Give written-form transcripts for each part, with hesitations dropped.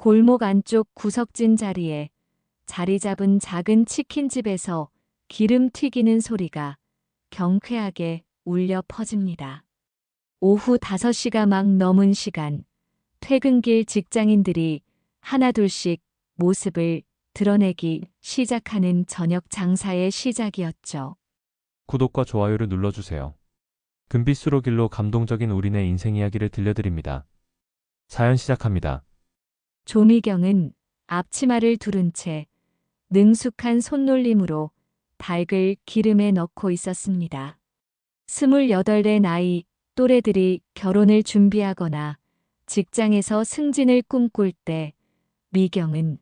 골목 안쪽 구석진 자리에 자리 잡은 작은 치킨집에서 기름 튀기는 소리가 경쾌하게 울려 퍼집니다. 오후 5시가 막 넘은 시간, 퇴근길 직장인들이 하나둘씩 모습을 드러내기 시작하는 저녁 장사의 시작이었죠. 구독과 좋아요를 눌러주세요. 금빛수로 길로 감동적인 우리네 인생 이야기를 들려드립니다. 사연 시작합니다. 조미경은 앞치마를 두른 채 능숙한 손놀림으로 닭을 기름에 넣고 있었습니다. 28의 나이 또래들이 결혼을 준비하거나 직장에서 승진을 꿈꿀 때 미경은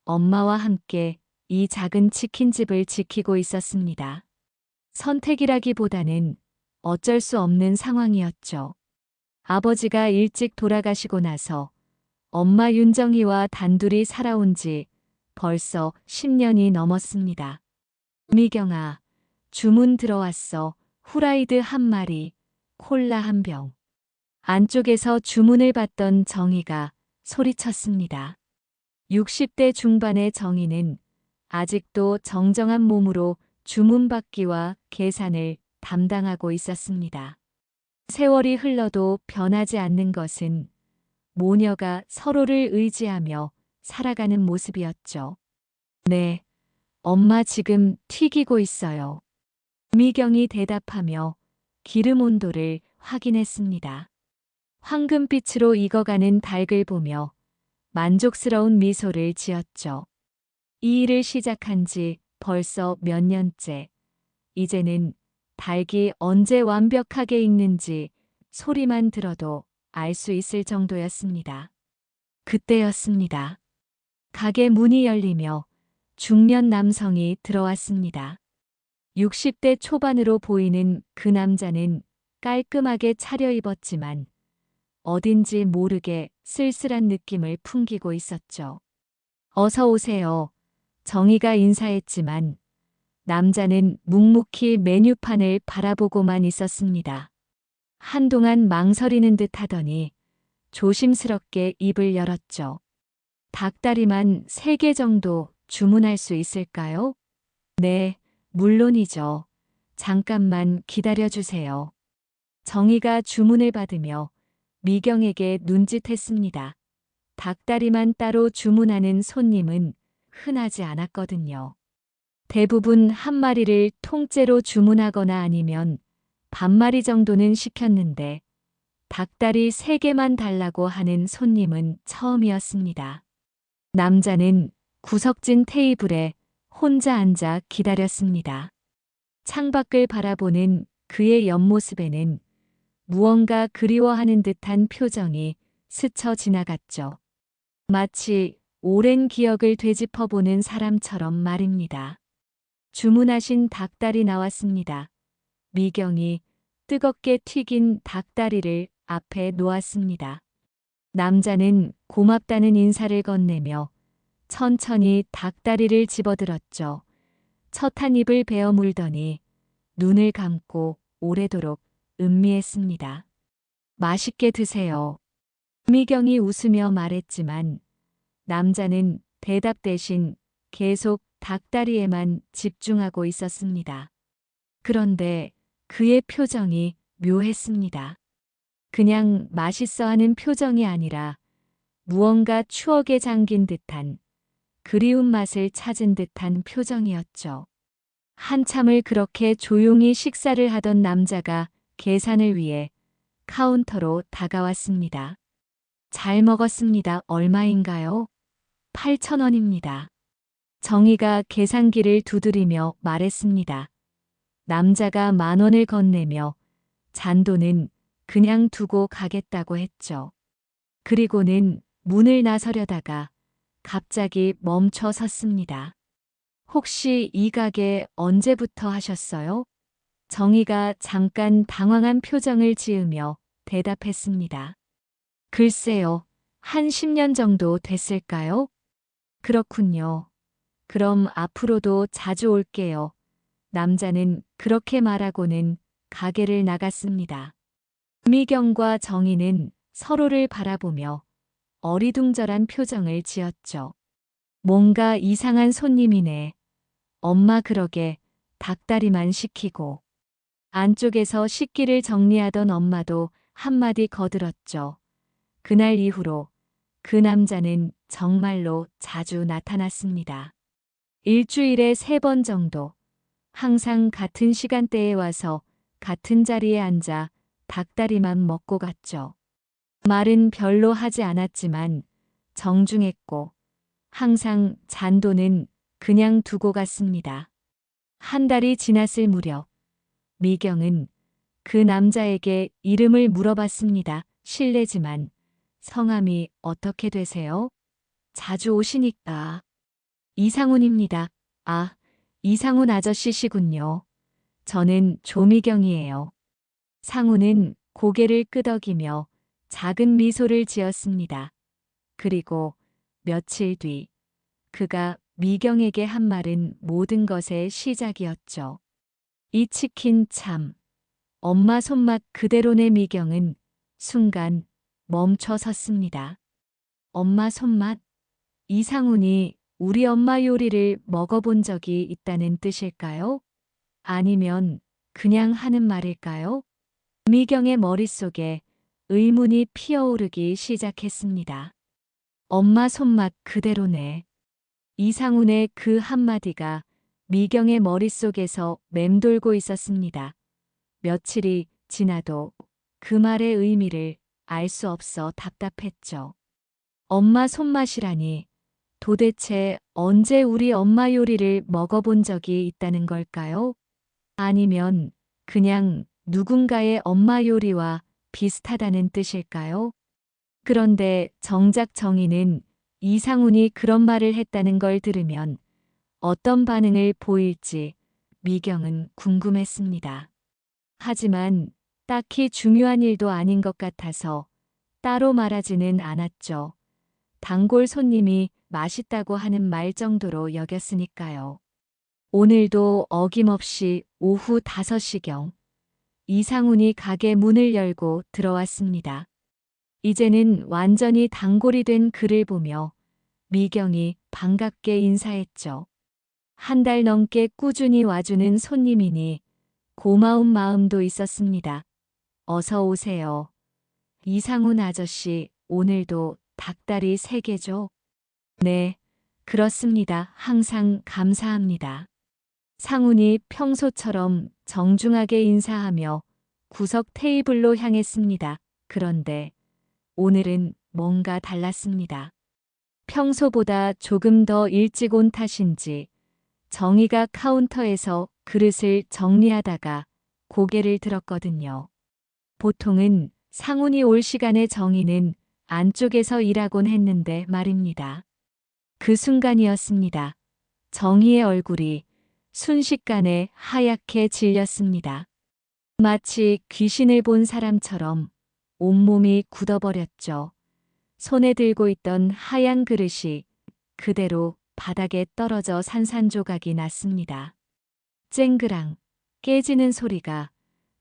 엄마와 함께 이 작은 치킨집을 지키고 있었습니다. 선택이라기보다는 어쩔 수 없는 상황이었죠. 아버지가 일찍 돌아가시고 나서 엄마 윤정이와 단둘이 살아온 지 벌써 10년이 넘었습니다. 미경아, 주문 들어왔어. 후라이드 한 마리, 콜라 한 병. 안쪽에서 주문을 받던 정희가 소리쳤습니다. 60대 중반의 정희는 아직도 정정한 몸으로 주문받기와 계산을 담당하고 있었습니다. 세월이 흘러도 변하지 않는 것은 모녀가 서로를 의지하며 살아가는 모습이었죠. 네, 엄마 지금 튀기고 있어요. 미경이 대답하며 기름 온도를 확인했습니다. 황금빛으로 익어가는 닭을 보며 만족스러운 미소를 지었죠. 이 일을 시작한 지 벌써 몇 년째. 이제는 닭이 언제 완벽하게 익는지 소리만 들어도 알 수 있을 정도였습니다. 그때였습니다. 가게 문이 열리며 중년 남성이 들어왔습니다. 60대 초반으로 보이는 그 남자는 깔끔하게 차려입었지만 어딘지 모르게 쓸쓸한 느낌을 풍기고 있었죠. 어서 오세요. 정희가 인사했지만 남자는 묵묵히 메뉴판을 바라보고만 있었습니다. 한동안 망설이는 듯 하더니 조심스럽게 입을 열었죠. 닭다리만 3개 정도 주문할 수 있을까요? 네, 물론이죠. 잠깐만 기다려주세요. 정희가 주문을 받으며 미경에게 눈짓했습니다. 닭다리만 따로 주문하는 손님은 흔하지 않았거든요. 대부분 한 마리를 통째로 주문하거나 아니면 반마리 정도는 시켰는데 닭다리 3개만 달라고 하는 손님은 처음이었습니다. 남자는 구석진 테이블에 혼자 앉아 기다렸습니다. 창밖을 바라보는 그의 옆모습에는 무언가 그리워하는 듯한 표정이 스쳐 지나갔죠. 마치 오랜 기억을 되짚어보는 사람처럼 말입니다. 주문하신 닭다리 나왔습니다. 미경이 뜨겁게 튀긴 닭다리를 앞에 놓았습니다. 남자는 고맙다는 인사를 건네며 천천히 닭다리를 집어들었죠. 첫 한 입을 베어 물더니 눈을 감고 오래도록 음미했습니다. 맛있게 드세요. 미경이 웃으며 말했지만 남자는 대답 대신 계속 닭다리에만 집중하고 있었습니다. 그런데 그의 표정이 묘했습니다. 그냥 맛있어 하는 표정이 아니라 무언가 추억에 잠긴 듯한 그리운 맛을 찾은 듯한 표정이었죠. 한참을 그렇게 조용히 식사를 하던 남자가 계산을 위해 카운터로 다가왔습니다. 잘 먹었습니다. 얼마인가요? 8,000원입니다. 정희가 계산기를 두드리며 말했습니다. 남자가 10,000원을 건네며 잔돈은 그냥 두고 가겠다고 했죠. 그리고는 문을 나서려다가 갑자기 멈춰 섰습니다. 혹시 이 가게 언제부터 하셨어요? 정희가 잠깐 당황한 표정을 지으며 대답했습니다. 글쎄요, 한 10년 정도 됐을까요? 그렇군요. 그럼 앞으로도 자주 올게요. 남자는 그렇게 말하고는 가게를 나갔습니다. 미경과 정희는 서로를 바라보며 어리둥절한 표정을 지었죠. 뭔가 이상한 손님이네. 엄마 그러게 닭다리만 시키고. 안쪽에서 식기를 정리하던 엄마도 한마디 거들었죠. 그날 이후로 그 남자는 정말로 자주 나타났습니다. 일주일에 3번 정도. 항상 같은 시간대에 와서 같은 자리에 앉아 닭다리만 먹고 갔죠. 말은 별로 하지 않았지만 정중했고 항상 잔돈은 그냥 두고 갔습니다. 한 달이 지났을 무렵 미경은 그 남자에게 이름을 물어봤습니다. 실례지만 성함이 어떻게 되세요? 자주 오시니까. 이상훈입니다. 아, 이상훈 아저씨시군요. 저는 조미경이에요. 상훈은 고개를 끄덕이며 작은 미소를 지었습니다. 그리고 며칠 뒤 그가 미경에게 한 말은 모든 것의 시작이었죠. 이 치킨 참. 엄마 손맛 그대로네. 미경은 순간 멈춰 섰습니다. 엄마 손맛? 이상훈이 우리 엄마 요리를 먹어본 적이 있다는 뜻일까요? 아니면 그냥 하는 말일까요? 미경의 머릿속에 의문이 피어오르기 시작했습니다. 엄마 손맛 그대로네. 이상훈의 그 한마디가 미경의 머릿속에서 맴돌고 있었습니다. 며칠이 지나도 그 말의 의미를 알 수 없어 답답했죠. 엄마 손맛이라니 도대체 언제 우리 엄마 요리를 먹어본 적이 있다는 걸까요? 아니면 그냥 누군가의 엄마 요리와 비슷하다는 뜻일까요? 그런데 정작 정희는 이상훈이 그런 말을 했다는 걸 들으면 어떤 반응을 보일지 미경은 궁금했습니다. 하지만 딱히 중요한 일도 아닌 것 같아서 따로 말하지는 않았죠. 단골 손님이 맛있다고 하는 말 정도로 여겼으니까요. 오늘도 어김없이 오후 5시경 이상훈이 가게 문을 열고 들어왔습니다. 이제는 완전히 단골이 된 그를 보며 미경이 반갑게 인사했죠. 한 달 넘게 꾸준히 와주는 손님이니 고마운 마음도 있었습니다. 어서 오세요. 이상훈 아저씨, 오늘도 닭다리 3개죠? 네, 그렇습니다. 항상 감사합니다. 상훈이 평소처럼 정중하게 인사하며 구석 테이블로 향했습니다. 그런데 오늘은 뭔가 달랐습니다. 평소보다 조금 더 일찍 온 탓인지 정희가 카운터에서 그릇을 정리하다가 고개를 들었거든요. 보통은 상훈이 올 시간에 정희는 안쪽에서 일하곤 했는데 말입니다. 그 순간이었습니다. 정희의 얼굴이 순식간에 하얗게 질렸습니다. 마치 귀신을 본 사람처럼 온몸이 굳어버렸죠. 손에 들고 있던 하얀 그릇이 그대로 바닥에 떨어져 산산조각이 났습니다. 쨍그랑 깨지는 소리가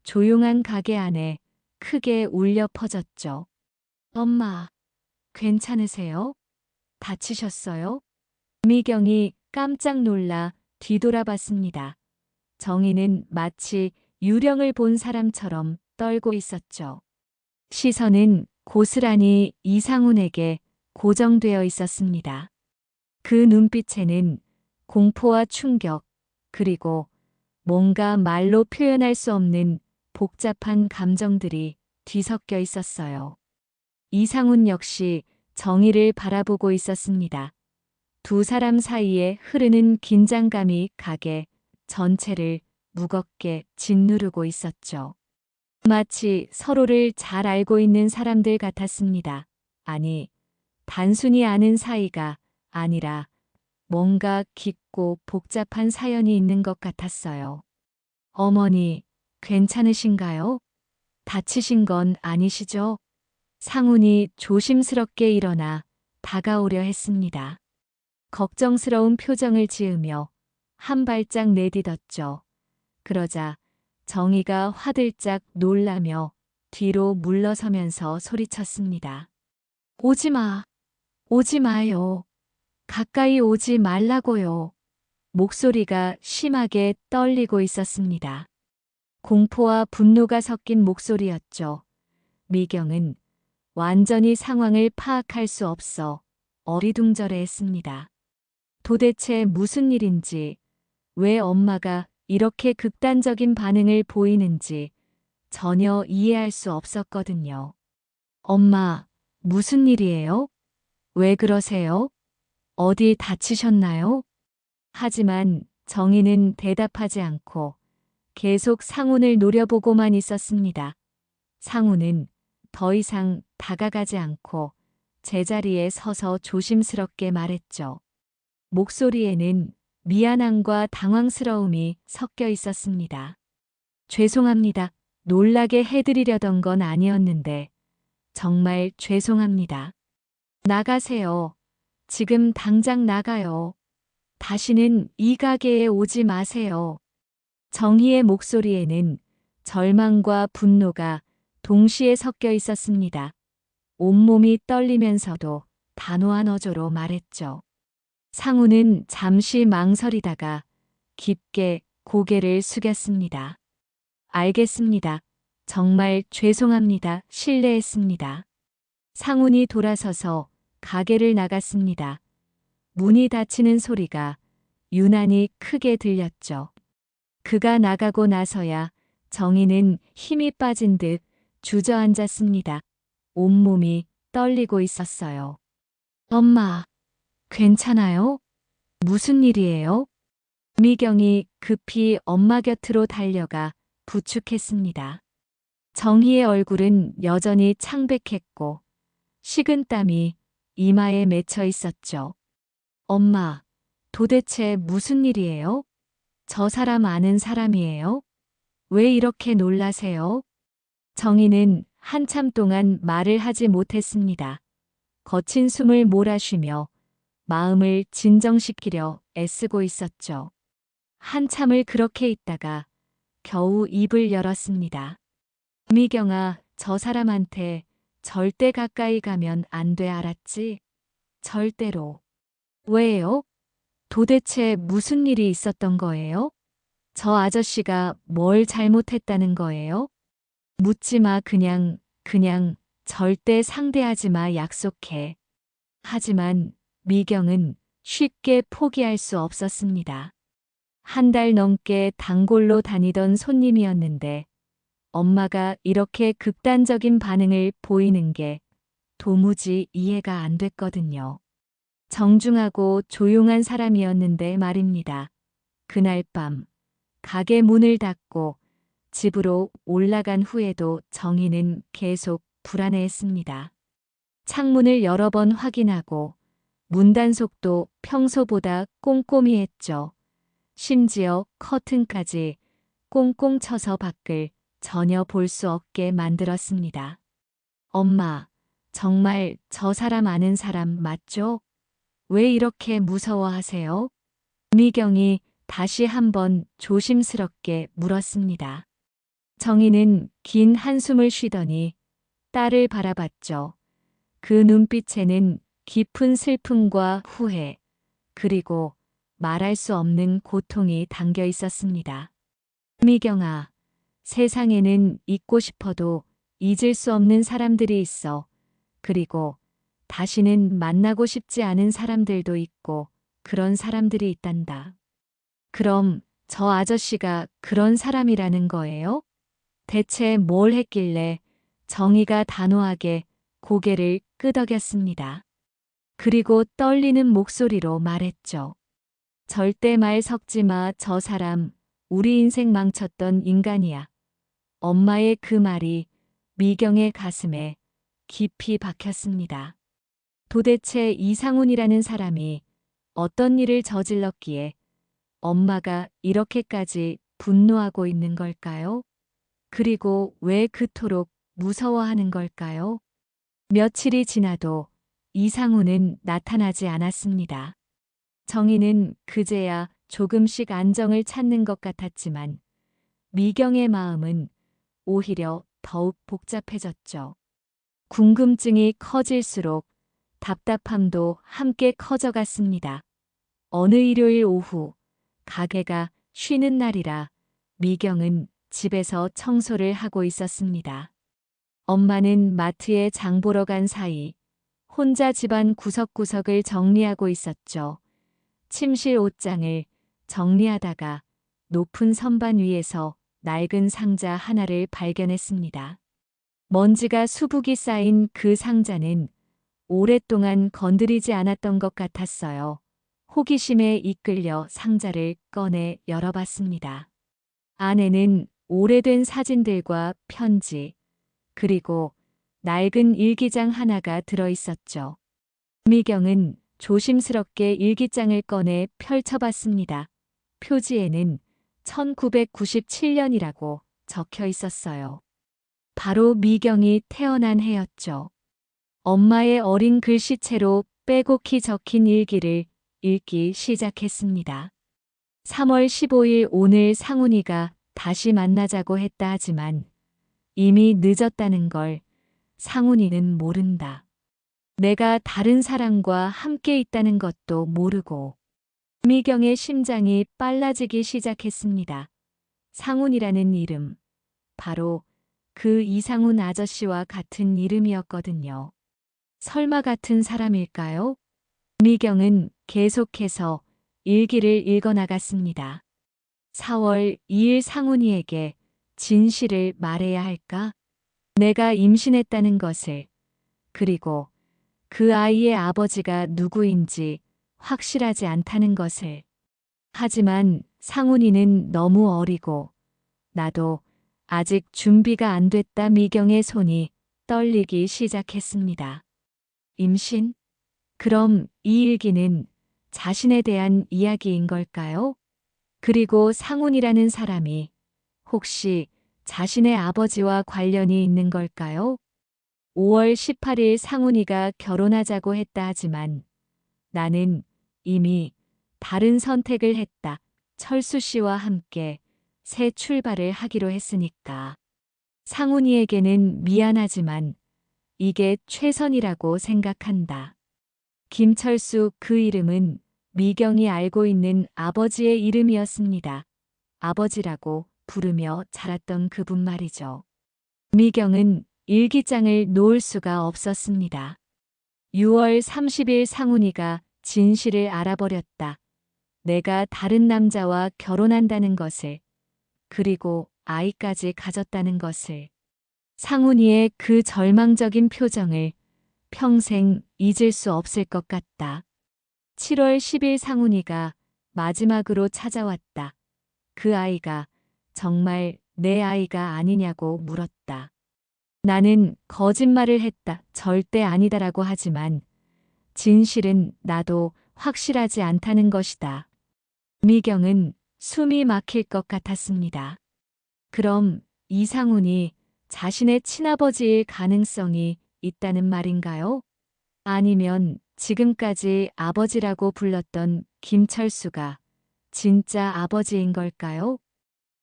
조용한 가게 안에 크게 울려 퍼졌죠. 엄마, 괜찮으세요? 다치셨어요? 미경이 깜짝 놀라 뒤돌아봤습니다. 정희는 마치 유령을 본 사람처럼 떨고 있었죠. 시선은 고스란히 이상훈에게 고정되어 있었습니다. 그 눈빛에는 공포와 충격, 그리고 뭔가 말로 표현할 수 없는 복잡한 감정들이 뒤섞여 있었어요. 이상훈 역시 정희를 바라보고 있었습니다. 두 사람 사이에 흐르는 긴장감이 가게 전체를 무겁게 짓누르고 있었죠. 마치 서로를 잘 알고 있는 사람들 같았습니다. 아니, 단순히 아는 사이가 아니라 뭔가 깊고 복잡한 사연이 있는 것 같았어요. 어머니, 괜찮으신가요? 다치신 건 아니시죠? 상훈이 조심스럽게 일어나 다가오려 했습니다. 걱정스러운 표정을 지으며 한 발짝 내딛었죠. 그러자 정희가 화들짝 놀라며 뒤로 물러서면서 소리쳤습니다. 오지 마. 오지 마요. 가까이 오지 말라고요. 목소리가 심하게 떨리고 있었습니다. 공포와 분노가 섞인 목소리였죠. 미경은 완전히 상황을 파악할 수 없어 어리둥절해 했습니다. 도대체 무슨 일인지, 왜 엄마가 이렇게 극단적인 반응을 보이는지 전혀 이해할 수 없었거든요. 엄마, 무슨 일이에요? 왜 그러세요? 어디 다치셨나요? 하지만 정희는 대답하지 않고 계속 상훈을 노려보고만 있었습니다. 상훈은 더 이상 다가가지 않고 제자리에 서서 조심스럽게 말했죠. 목소리에는 미안함과 당황스러움이 섞여 있었습니다. 죄송합니다. 놀라게 해드리려던 건 아니었는데 정말 죄송합니다. 나가세요. 지금 당장 나가요. 다시는 이 가게에 오지 마세요. 정희의 목소리에는 절망과 분노가 동시에 섞여 있었습니다. 온몸이 떨리면서도 단호한 어조로 말했죠. 상우는 잠시 망설이다가 깊게 고개를 숙였습니다. 알겠습니다. 정말 죄송합니다. 실례했습니다. 상훈이 돌아서서 가게를 나갔습니다. 문이 닫히는 소리가 유난히 크게 들렸죠. 그가 나가고 나서야 정희는 힘이 빠진 듯 주저앉았습니다. 온몸이 떨리고 있었어요. 엄마, 괜찮아요? 무슨 일이에요? 미경이 급히 엄마 곁으로 달려가 부축했습니다. 정희의 얼굴은 여전히 창백했고 식은땀이 이마에 맺혀 있었죠. 엄마, 도대체 무슨 일이에요? 저 사람 아는 사람이에요? 왜 이렇게 놀라세요? 정희는 한참 동안 말을 하지 못했습니다. 거친 숨을 몰아쉬며 마음을 진정시키려 애쓰고 있었죠. 한참을 그렇게 있다가 겨우 입을 열었습니다. 미경아, 저 사람한테 절대 가까이 가면 안 돼, 알았지? 절대로. 왜요? 도대체 무슨 일이 있었던 거예요? 저 아저씨가 뭘 잘못했다는 거예요? 묻지 마, 그냥 절대 상대하지 마, 약속해. 하지만 미경은 쉽게 포기할 수 없었습니다. 한 달 넘게 단골로 다니던 손님이었는데 엄마가 이렇게 극단적인 반응을 보이는 게 도무지 이해가 안 됐거든요. 정중하고 조용한 사람이었는데 말입니다. 그날 밤 가게 문을 닫고 집으로 올라간 후에도 정희는 계속 불안해했습니다. 창문을 여러 번 확인하고 문단속도 평소보다 꼼꼼히 했죠. 심지어 커튼까지 꽁꽁 쳐서 밖을 전혀 볼 수 없게 만들었습니다. 엄마, 정말 저 사람 아는 사람 맞죠? 왜 이렇게 무서워하세요? 미경이 다시 한번 조심스럽게 물었습니다. 정희는 긴 한숨을 쉬더니 딸을 바라봤죠. 그 눈빛에는 깊은 슬픔과 후회, 그리고 말할 수 없는 고통이 담겨 있었습니다. 미경아, 세상에는 잊고 싶어도 잊을 수 없는 사람들이 있어. 그리고 다시는 만나고 싶지 않은 사람들도 있고 그런 사람들이 있단다. 그럼 저 아저씨가 그런 사람이라는 거예요? 대체 뭘 했길래 정희가 단호하게 고개를 끄덕였습니다. 그리고 떨리는 목소리로 말했죠. 절대 말 섞지 마, 저 사람 우리 인생 망쳤던 인간이야. 엄마의 그 말이 미경의 가슴에 깊이 박혔습니다. 도대체 이상훈이라는 사람이 어떤 일을 저질렀기에 엄마가 이렇게까지 분노하고 있는 걸까요? 그리고 왜 그토록 무서워하는 걸까요? 며칠이 지나도 이상훈은 나타나지 않았습니다. 정희는 그제야 조금씩 안정을 찾는 것 같았지만 미경의 마음은 오히려 더욱 복잡해졌죠. 궁금증이 커질수록 답답함도 함께 커져갔습니다. 어느 일요일 오후, 가게가 쉬는 날이라 미경은 집에서 청소를 하고 있었습니다. 엄마는 마트에 장 보러 간 사이 혼자 집안 구석구석을 정리하고 있었죠. 침실 옷장을 정리하다가 높은 선반 위에서 낡은 상자 하나를 발견했습니다. 먼지가 수북이 쌓인 그 상자는 오랫동안 건드리지 않았던 것 같았어요. 호기심에 이끌려 상자를 꺼내 열어봤습니다. 안에는 오래된 사진들과 편지, 그리고 낡은 일기장 하나가 들어있었죠. 미경은 조심스럽게 일기장을 꺼내 펼쳐봤습니다. 표지에는 1997년이라고 적혀 있었어요. 바로 미경이 태어난 해였죠. 엄마의 어린 글씨체로 빼곡히 적힌 일기를 읽기 시작했습니다. 3월 15일 오늘 상훈이가 다시 만나자고 했다 하지만 이미 늦었다는 걸 상훈이는 모른다. 내가 다른 사람과 함께 있다는 것도 모르고 미경의 심장이 빨라지기 시작했습니다. 상훈이라는 이름, 바로 그 이상훈 아저씨와 같은 이름이었거든요. 설마 같은 사람일까요? 미경은 계속해서 일기를 읽어나갔습니다. 4월 2일 상훈이에게 진실을 말해야 할까? 내가 임신했다는 것을, 그리고 그 아이의 아버지가 누구인지 확실하지 않다는 것을. 하지만 상훈이는 너무 어리고 나도 아직 준비가 안 됐다. 미경의 손이 떨리기 시작했습니다. 임신? 그럼 이 일기는 자신에 대한 이야기인 걸까요? 그리고 상훈이라는 사람이 혹시 자신의 아버지와 관련이 있는 걸까요? 5월 18일 상훈이가 결혼하자고 했다 하지만 나는 이미 다른 선택을 했다. 철수 씨와 함께 새 출발을 하기로 했으니까. 상훈이에게는 미안하지만 이게 최선이라고 생각한다. 김철수, 그 이름은 미경이 알고 있는 아버지의 이름이었습니다. 아버지라고 부르며 자랐던 그분 말이죠. 미경은 일기장을 놓을 수가 없었습니다. 6월 30일 상훈이가 진실을 알아버렸다. 내가 다른 남자와 결혼한다는 것을, 그리고 아이까지 가졌다는 것을. 상훈이의 그 절망적인 표정을 평생 잊을 수 없을 것 같다. 7월 10일 상훈이가 마지막으로 찾아왔다. 그 아이가 정말 내 아이가 아니냐고 물었다. 나는 거짓말을 했다. 절대 아니다라고 하지만 진실은 나도 확실하지 않다는 것이다. 미경은 숨이 막힐 것 같았습니다. 그럼 이상훈이 자신의 친아버지일 가능성이 있다는 말인가요? 아니면 지금까지 아버지라고 불렀던 김철수가 진짜 아버지인 걸까요?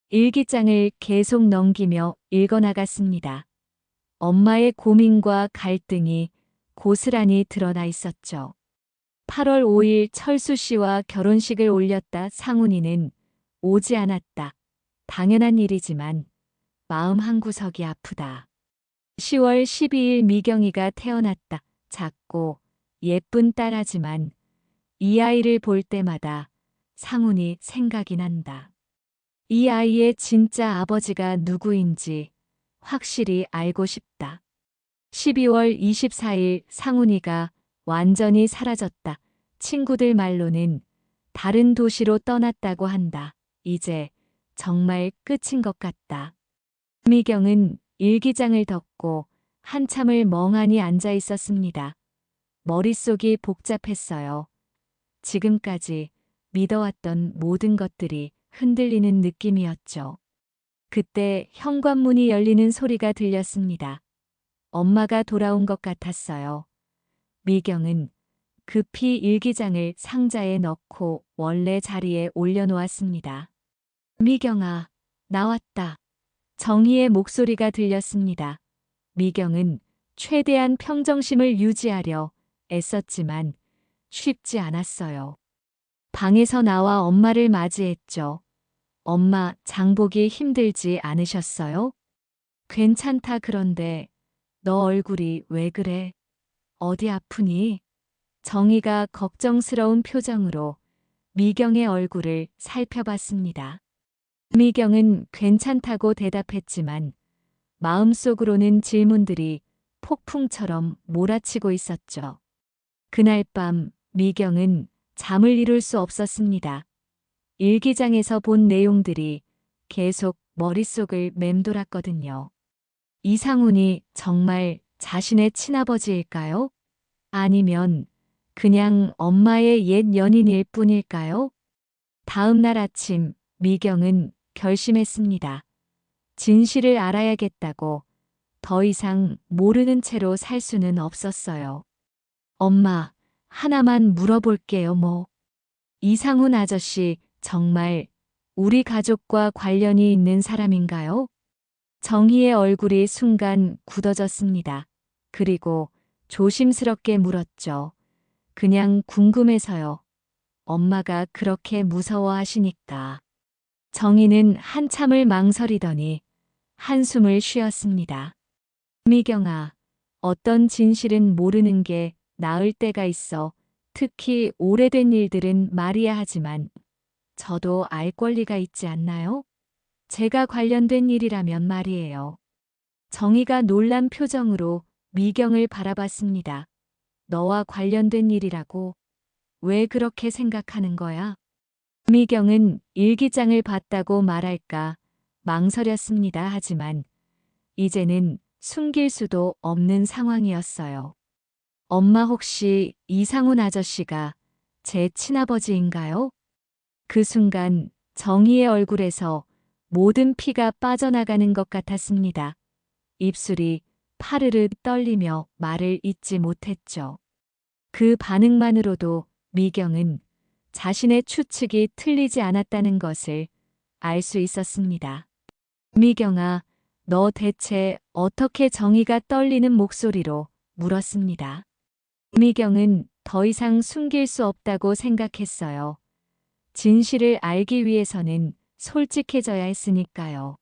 일기장을 계속 넘기며 읽어나갔습니다. 엄마의 고민과 갈등이 고스란히 드러나 있었죠. 8월 5일 철수 씨와 결혼식을 올렸다. 상훈이는 오지 않았다. 당연한 일이지만 마음 한구석이 아프다. 10월 12일 미경이가 태어났다. 작고 예쁜 딸하지만 이 아이를 볼 때마다 상훈이 생각이 난다. 이 아이의 진짜 아버지가 누구인지 확실히 알고 싶다. 12월 24일 상훈이가 완전히 사라졌다. 친구들 말로는 다른 도시로 떠났다고 한다. 이제 정말 끝인 것 같다. 미경은 일기장을 덮고 한참을 멍하니 앉아 있었습니다. 머릿속이 복잡했어요. 지금까지 믿어왔던 모든 것들이 흔들리는 느낌이었죠. 그때 현관문이 열리는 소리가 들렸습니다. 엄마가 돌아온 것 같았어요. 미경은 급히 일기장을 상자에 넣고 원래 자리에 올려놓았습니다. 미경아, 나왔다. 정희의 목소리가 들렸습니다. 미경은 최대한 평정심을 유지하려 애썼지만 쉽지 않았어요. 방에서 나와 엄마를 맞이했죠. 엄마, 장보기 힘들지 않으셨어요? 괜찮다 그런데 너 얼굴이 왜 그래? 어디 아프니? 정희가 걱정스러운 표정으로 미경의 얼굴을 살펴봤습니다. 미경은 괜찮다고 대답했지만 마음속으로는 질문들이 폭풍처럼 몰아치고 있었죠. 그날 밤 미경은 잠을 이룰 수 없었습니다. 일기장에서 본 내용들이 계속 머릿속을 맴돌았거든요. 이상훈이 정말 자신의 친아버지일까요? 아니면 그냥 엄마의 옛 연인일 뿐일까요? 다음 날 아침 미경은 결심했습니다. 진실을 알아야겠다고 더 이상 모르는 채로 살 수는 없었어요. 엄마, 하나만 물어볼게요, 뭐. 이상훈 아저씨 정말 우리 가족과 관련이 있는 사람인가요? 정희의 얼굴이 순간 굳어졌습니다. 그리고 조심스럽게 물었죠. 그냥 궁금해서요. 엄마가 그렇게 무서워하시니까. 정희는 한참을 망설이더니 한숨을 쉬었습니다. 미경아, 어떤 진실은 모르는 게 나을 때가 있어. 특히 오래된 일들은 말이야 하지만 저도 알 권리가 있지 않나요? 제가 관련된 일이라면 말이에요. 정희가 놀란 표정으로 미경을 바라봤습니다. 너와 관련된 일이라고? 왜 그렇게 생각하는 거야? 미경은 일기장을 봤다고 말할까 망설였습니다. 하지만 이제는 숨길 수도 없는 상황이었어요. 엄마 혹시 이상훈 아저씨가 제 친아버지인가요? 그 순간 정희의 얼굴에서 모든 피가 빠져나가는 것 같았습니다. 입술이 파르르 떨리며 말을 잇지 못했죠. 그 반응만으로도 미경은 자신의 추측이 틀리지 않았다는 것을 알 수 있었습니다. 미경아, 너 대체 어떻게 정의가 떨리는 목소리로 물었습니다. 미경은 더 이상 숨길 수 없다고 생각했어요. 진실을 알기 위해서는 솔직해져야 했으니까요.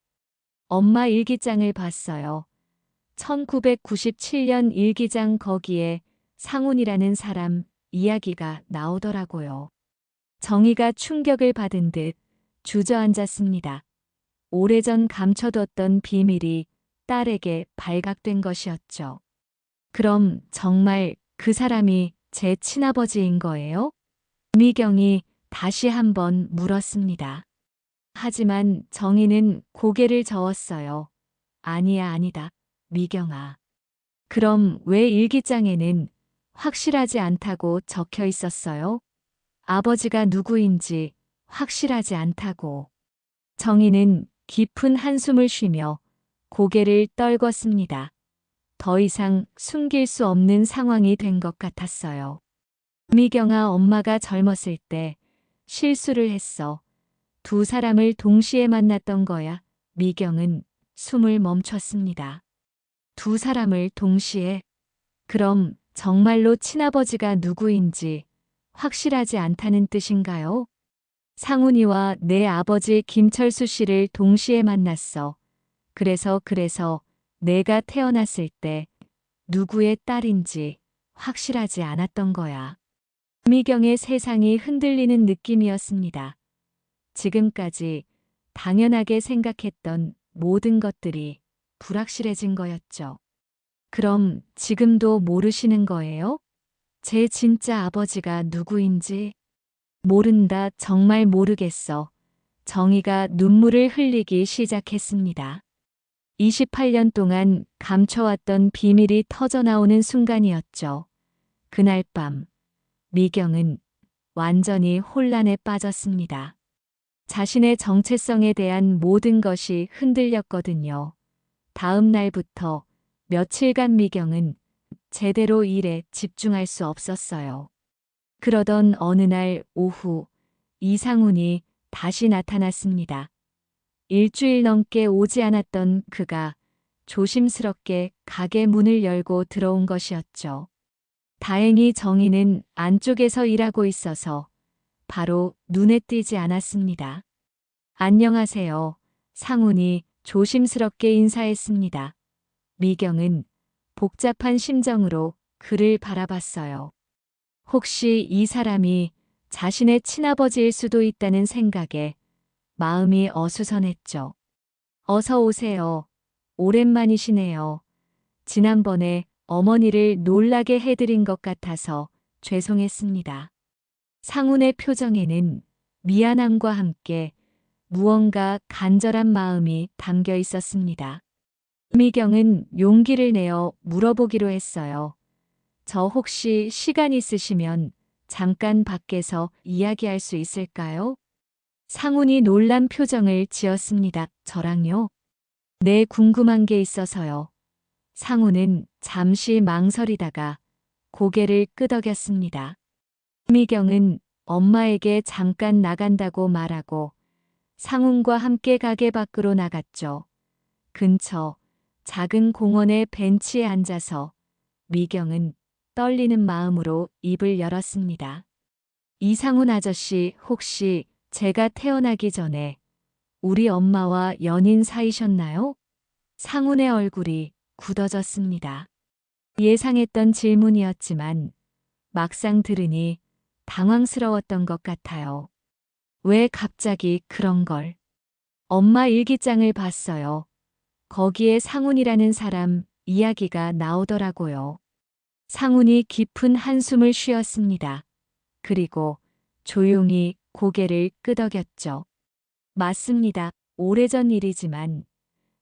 엄마 일기장을 봤어요. 1997년 일기장 거기에 상훈이라는 사람 이야기가 나오더라고요. 정희가 충격을 받은 듯 주저앉았습니다. 오래전 감춰뒀던 비밀이 딸에게 발각된 것이었죠. 그럼 정말 그 사람이 제 친아버지인 거예요? 미경이 다시 한번 물었습니다. 하지만 정희는 고개를 저었어요. 아니야, 아니다. 미경아. 그럼 왜 일기장에는 확실하지 않다고 적혀 있었어요? 아버지가 누구인지 확실하지 않다고. 정희는 깊은 한숨을 쉬며 고개를 떨궜습니다. 더 이상 숨길 수 없는 상황이 된 것 같았어요. 미경아, 엄마가 젊었을 때 실수를 했어. 두 사람을 동시에 만났던 거야. 미경은 숨을 멈췄습니다. 두 사람을 동시에? 그럼 정말로 친아버지가 누구인지 확실하지 않다는 뜻인가요? 상훈이와 내 아버지 김철수 씨를 동시에 만났어. 그래서 내가 태어났을 때 누구의 딸인지 확실하지 않았던 거야. 미경의 세상이 흔들리는 느낌이었습니다. 지금까지 당연하게 생각했던 모든 것들이 불확실해진 거였죠. 그럼 지금도 모르시는 거예요? 제 진짜 아버지가 누구인지? 모른다, 정말 모르겠어. 정희가 눈물을 흘리기 시작했습니다. 28년 동안 감춰왔던 비밀이 터져나오는 순간이었죠. 그날 밤, 미경은 완전히 혼란에 빠졌습니다. 자신의 정체성에 대한 모든 것이 흔들렸거든요. 다음 날부터 며칠간 미경은 제대로 일에 집중할 수 없었어요. 그러던 어느 날 오후, 이상훈이 다시 나타났습니다. 일주일 넘게 오지 않았던 그가 조심스럽게 가게 문을 열고 들어온 것이었죠. 다행히 정희는 안쪽에서 일하고 있어서 바로 눈에 띄지 않았습니다. 안녕하세요. 상훈이 조심스럽게 인사했습니다. 미경은 복잡한 심정으로 그를 바라봤어요. 혹시 이 사람이 자신의 친아버지일 수도 있다는 생각에 마음이 어수선했죠. 어서 오세요. 오랜만이시네요. 지난번에 어머니를 놀라게 해드린 것 같아서 죄송했습니다. 상훈의 표정에는 미안함과 함께 무언가 간절한 마음이 담겨 있었습니다. 미경은 용기를 내어 물어보기로 했어요. 저 혹시 시간 있으시면 잠깐 밖에서 이야기할 수 있을까요? 상훈이 놀란 표정을 지었습니다. 저랑요? 네, 궁금한 게 있어서요. 상훈은 잠시 망설이다가 고개를 끄덕였습니다. 미경은 엄마에게 잠깐 나간다고 말하고 상훈과 함께 가게 밖으로 나갔죠. 근처 작은 공원의 벤치에 앉아서 미경은 떨리는 마음으로 입을 열었습니다. 이상훈 아저씨, 혹시 제가 태어나기 전에 우리 엄마와 연인 사이셨나요? 상훈의 얼굴이 굳어졌습니다. 예상했던 질문이었지만 막상 들으니 당황스러웠던 것 같아요. 왜 갑자기 그런 걸? 엄마 일기장을 봤어요. 거기에 상훈이라는 사람 이야기가 나오더라고요. 상훈이 깊은 한숨을 쉬었습니다. 그리고 조용히 고개를 끄덕였죠. 맞습니다. 오래전 일이지만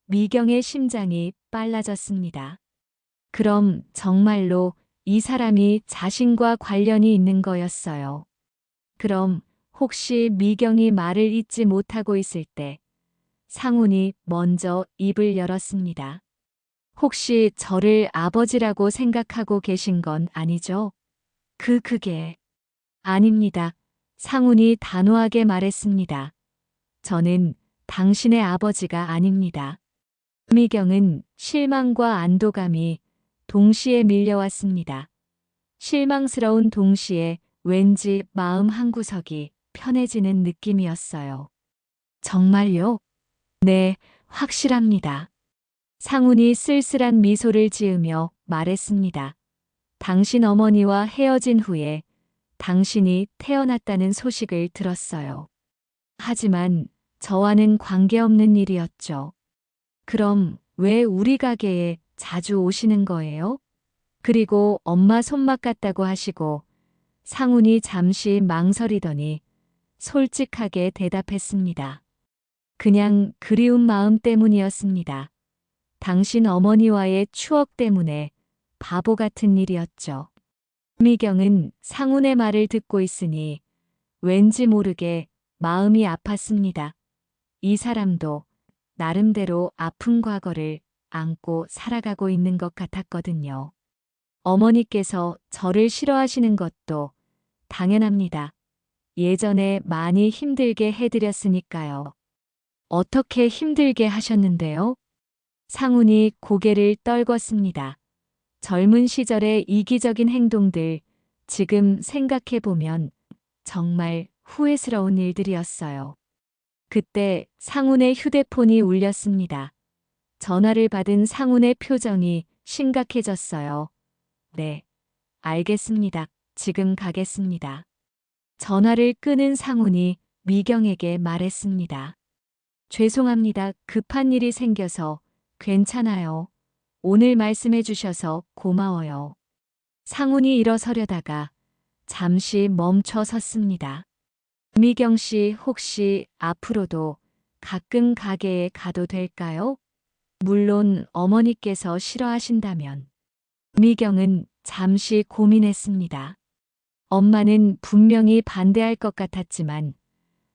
미경의 심장이 빨라졌습니다. 그럼 정말로 이 사람이 자신과 관련이 있는 거였어요. 그럼 혹시 미경이 말을 잇지 못하고 있을 때 상훈이 먼저 입을 열었습니다. 혹시 저를 아버지라고 생각하고 계신 건 아니죠? 그게 아닙니다. 상훈이 단호하게 말했습니다. 저는 당신의 아버지가 아닙니다. 미경은 실망과 안도감이 동시에 밀려왔습니다. 실망스러운 동시에 왠지 마음 한구석이 편해지는 느낌이었어요. 정말요? 네, 확실합니다. 상훈이 쓸쓸한 미소를 지으며 말했습니다. 당신 어머니와 헤어진 후에 당신이 태어났다는 소식을 들었어요. 하지만 저와는 관계없는 일이었죠. 그럼 왜 우리 가게에 자주 오시는 거예요? 그리고 엄마 손맛 같다고 하시고 상훈이 잠시 망설이더니 솔직하게 대답했습니다. 그냥 그리운 마음 때문이었습니다. 당신 어머니와의 추억 때문에 바보 같은 일이었죠. 미경은 상훈의 말을 듣고 있으니 왠지 모르게 마음이 아팠습니다. 이 사람도 나름대로 아픈 과거를 안고 살아가고 있는 것 같았거든요. 어머니께서 저를 싫어하시는 것도 당연합니다. 예전에 많이 힘들게 해드렸으니까요. 어떻게 힘들게 하셨는데요? 상훈이 고개를 떨궜습니다. 젊은 시절의 이기적인 행동들, 지금 생각해보면 정말 후회스러운 일들이었어요. 그때 상훈의 휴대폰이 울렸습니다. 전화를 받은 상훈의 표정이 심각해졌어요. 네, 알겠습니다. 지금 가겠습니다. 전화를 끊은 상훈이 미경에게 말했습니다. 죄송합니다. 급한 일이 생겨서. 괜찮아요. 오늘 말씀해 주셔서 고마워요. 상훈이 일어서려다가 잠시 멈춰 섰습니다. 미경 씨, 혹시 앞으로도 가끔 가게에 가도 될까요? 물론 어머니께서 싫어하신다면. 미경은 잠시 고민했습니다. 엄마는 분명히 반대할 것 같았지만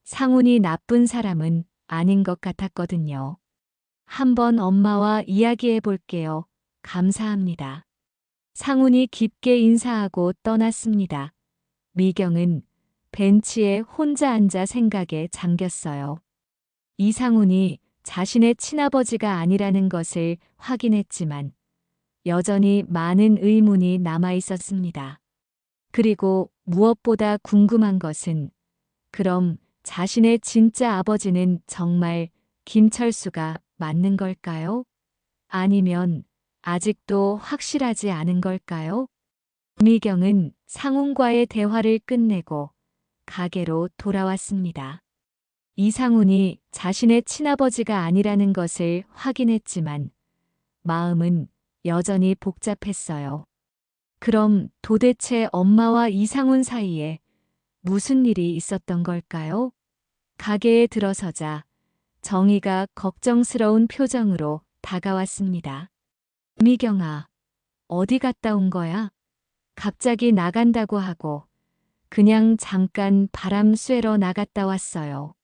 상훈이 나쁜 사람은 아닌 것 같았거든요. 한번 엄마와 이야기해 볼게요. 감사합니다. 상훈이 깊게 인사하고 떠났습니다. 미경은 벤치에 혼자 앉아 생각에 잠겼어요. 이상훈이 자신의 친아버지가 아니라는 것을 확인했지만 여전히 많은 의문이 남아 있었습니다. 그리고 무엇보다 궁금한 것은 그럼 자신의 진짜 아버지는 정말 김철수가 맞는 걸까요? 아니면 아직도 확실하지 않은 걸까요? 미경은 상훈과의 대화를 끝내고 가게로 돌아왔습니다. 이상훈이 자신의 친아버지가 아니라는 것을 확인했지만 마음은 여전히 복잡했어요. 그럼 도대체 엄마와 이상훈 사이에 무슨 일이 있었던 걸까요? 가게에 들어서자 정희가 걱정스러운 표정으로 다가왔습니다. 미경아, 어디 갔다 온 거야? 갑자기 나간다고 하고 그냥 잠깐 바람 쐬러 나갔다 왔어요.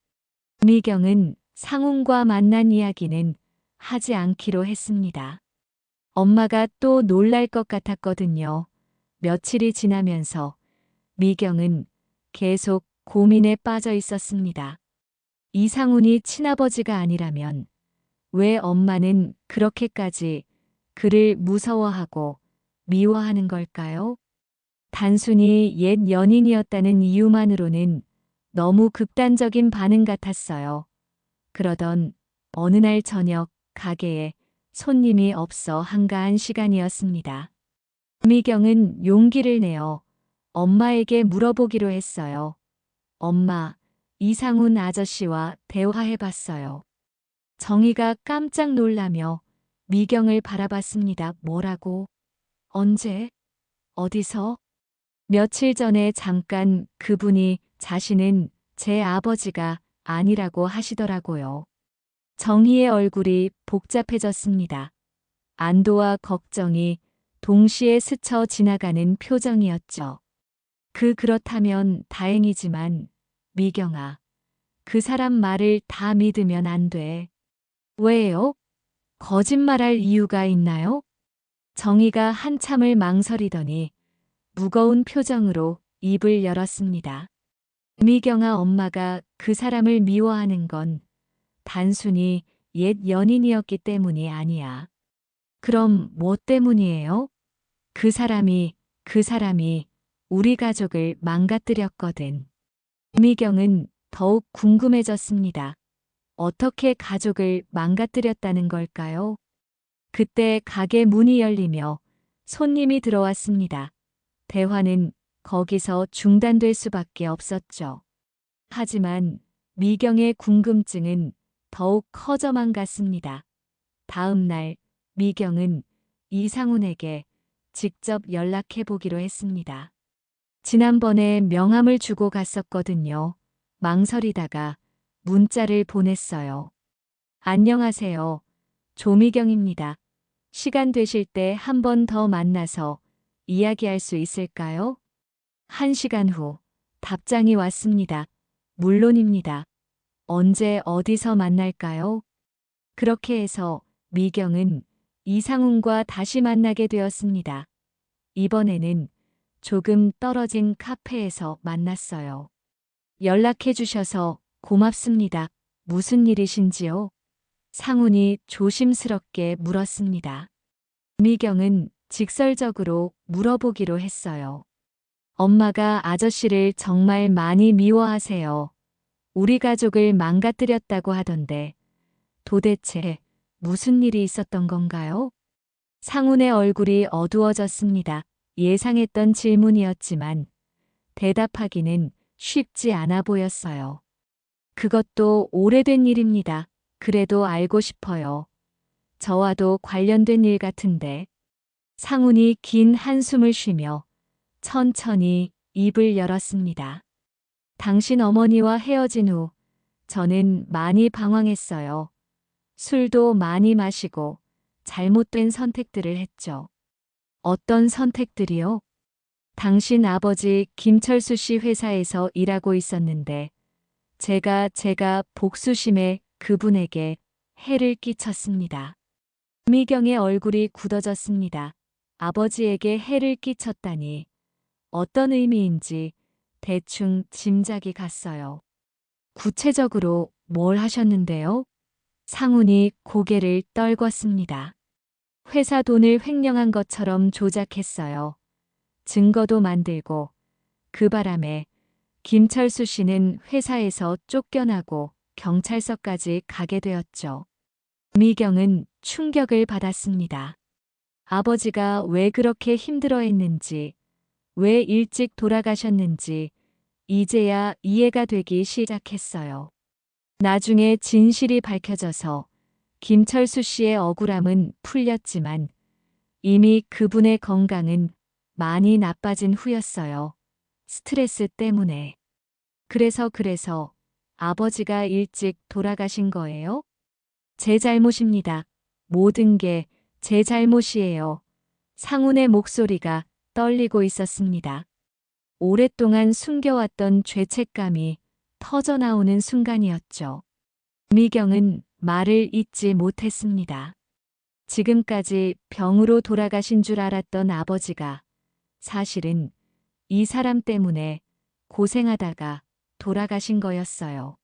미경은 상훈과 만난 이야기는 하지 않기로 했습니다. 엄마가 또 놀랄 것 같았거든요. 며칠이 지나면서 미경은 계속 고민에 빠져 있었습니다. 이상훈이 친아버지가 아니라면 왜 엄마는 그렇게까지 그를 무서워하고 미워하는 걸까요? 단순히 옛 연인이었다는 이유만으로는 너무 극단적인 반응 같았어요. 그러던 어느 날 저녁 가게에 손님이 없어 한가한 시간이었습니다. 미경은 용기를 내어 엄마에게 물어보기로 했어요. 엄마, 이상훈 아저씨와 대화해봤어요. 정희가 깜짝 놀라며 미경을 바라봤습니다. 뭐라고? 언제? 어디서? 며칠 전에 잠깐 그분이 자신은 제 아버지가 아니라고 하시더라고요. 정희의 얼굴이 복잡해졌습니다. 안도와 걱정이 동시에 스쳐 지나가는 표정이었죠. 그렇다면 다행이지만 미경아, 그 사람 말을 다 믿으면 안 돼. 왜요? 거짓말할 이유가 있나요? 정희가 한참을 망설이더니 무거운 표정으로 입을 열었습니다. 미경아, 엄마가 그 사람을 미워하는 건 단순히 옛 연인이었기 때문이 아니야. 그럼 뭐 때문이에요? 그 사람이 우리 가족을 망가뜨렸거든. 미경은 더욱 궁금해졌습니다. 어떻게 가족을 망가뜨렸다는 걸까요? 그때 가게 문이 열리며 손님이 들어왔습니다. 대화는 거기서 중단될 수밖에 없었죠. 하지만 미경의 궁금증은 더욱 커져만 갔습니다. 다음 날 미경은 이상훈에게 직접 연락해 보기로 했습니다. 지난번에 명함을 주고 갔었거든요. 망설이다가 문자를 보냈어요. 안녕하세요. 조미경입니다. 시간 되실 때 한 번 더 만나서 이야기할 수 있을까요? 1시간 후 답장이 왔습니다. 물론입니다. 언제 어디서 만날까요? 그렇게 해서 미경은 이상훈과 다시 만나게 되었습니다. 이번에는 조금 떨어진 카페에서 만났어요. 연락해 주셔서 고맙습니다. 무슨 일이신지요? 상훈이 조심스럽게 물었습니다. 미경은 직설적으로 물어보기로 했어요. 엄마가 아저씨를 정말 많이 미워하세요. 우리 가족을 망가뜨렸다고 하던데 도대체 무슨 일이 있었던 건가요? 상훈의 얼굴이 어두워졌습니다. 예상했던 질문이었지만 대답하기는 쉽지 않아 보였어요. 그것도 오래된 일입니다. 그래도 알고 싶어요. 저와도 관련된 일 같은데. 상훈이 긴 한숨을 쉬며 천천히 입을 열었습니다. 당신 어머니와 헤어진 후 저는 많이 방황했어요. 술도 많이 마시고 잘못된 선택들을 했죠. 어떤 선택들이요? 당신 아버지 김철수 씨 회사에서 일하고 있었는데 제가 복수심에 그분에게 해를 끼쳤습니다. 미경의 얼굴이 굳어졌습니다. 아버지에게 해를 끼쳤다니 어떤 의미인지 대충 짐작이 갔어요. 구체적으로 뭘 하셨는데요? 상훈이 고개를 떨궜습니다. 회사 돈을 횡령한 것처럼 조작했어요. 증거도 만들고 그 바람에 김철수 씨는 회사에서 쫓겨나고 경찰서까지 가게 되었죠. 미경은 충격을 받았습니다. 아버지가 왜 그렇게 힘들어했는지, 왜 일찍 돌아가셨는지 이제야 이해가 되기 시작했어요. 나중에 진실이 밝혀져서 김철수 씨의 억울함은 풀렸지만 이미 그분의 건강은 많이 나빠진 후였어요. 스트레스 때문에. 그래서 아버지가 일찍 돌아가신 거예요? 제 잘못입니다. 모든 게 제 잘못이에요. 상훈의 목소리가 떨리고 있었습니다. 오랫동안 숨겨왔던 죄책감이 터져나오는 순간이었죠. 미경은 말을 잇지 못했습니다. 지금까지 병으로 돌아가신 줄 알았던 아버지가 사실은 이 사람 때문에 고생하다가 돌아가신 거였어요.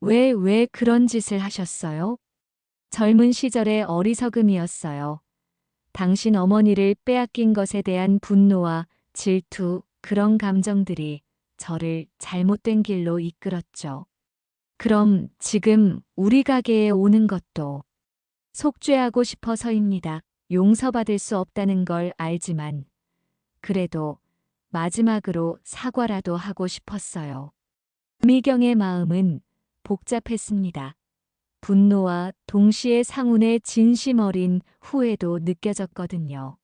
왜 그런 짓을 하셨어요? 젊은 시절의 어리석음이었어요. 당신 어머니를 빼앗긴 것에 대한 분노와 질투, 그런 감정들이 저를 잘못된 길로 이끌었죠. 그럼 지금 우리 가게에 오는 것도 속죄하고 싶어서입니다. 용서받을 수 없다는 걸 알지만 그래도 마지막으로 사과라도 하고 싶었어요. 미경의 마음은 복잡했습니다. 분노와 동시에 상훈의 진심 어린 후회도 느껴졌거든요.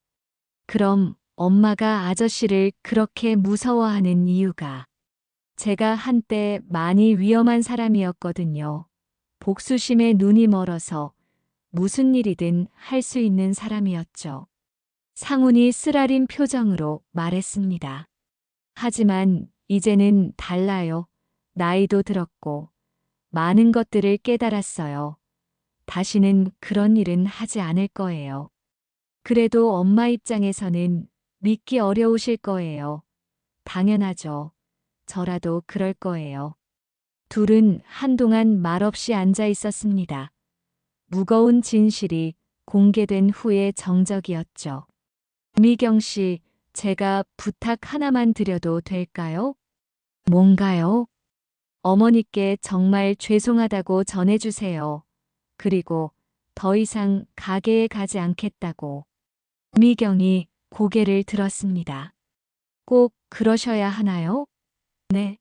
그럼 엄마가 아저씨를 그렇게 무서워하는 이유가 제가 한때 많이 위험한 사람이었거든요. 복수심에 눈이 멀어서 무슨 일이든 할 수 있는 사람이었죠. 상훈이 쓰라린 표정으로 말했습니다. 하지만 이제는 달라요. 나이도 들었고 많은 것들을 깨달았어요. 다시는 그런 일은 하지 않을 거예요. 그래도 엄마 입장에서는 믿기 어려우실 거예요. 당연하죠. 저라도 그럴 거예요. 둘은 한동안 말없이 앉아 있었습니다. 무거운 진실이 공개된 후의 정적이었죠. 미경 씨, 제가 부탁 하나만 드려도 될까요? 뭔가요? 어머니께 정말 죄송하다고 전해주세요. 그리고 더 이상 가게에 가지 않겠다고. 미경이 고개를 들었습니다. 꼭 그러셔야 하나요? 네.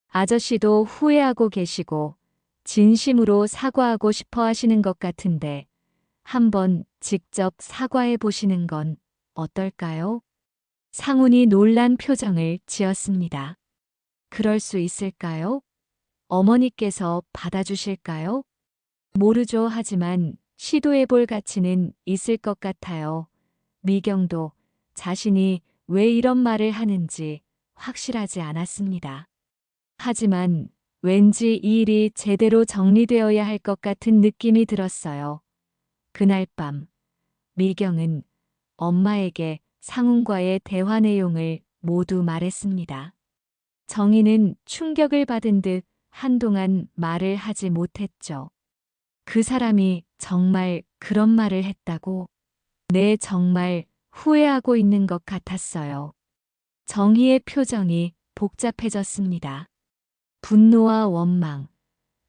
아저씨도 후회하고 계시고 진심으로 사과하고 싶어 하시는 것 같은데 한번 직접 사과해 보시는 건 어떨까요? 상훈이 놀란 표정을 지었습니다. 그럴 수 있을까요? 어머니께서 받아주실까요? 모르죠. 하지만 시도해 볼 가치는 있을 것 같아요. 미경도 자신이 왜 이런 말을 하는지 확실하지 않았습니다. 하지만 왠지 이 일이 제대로 정리되어야 할 것 같은 느낌이 들었어요. 그날 밤, 미경은 엄마에게 상훈과의 대화 내용을 모두 말했습니다. 정희는 충격을 받은 듯 한동안 말을 하지 못했죠. 그 사람이 정말 그런 말을 했다고? 네, 정말 후회하고 있는 것 같았어요. 정희의 표정이 복잡해졌습니다. 분노와 원망,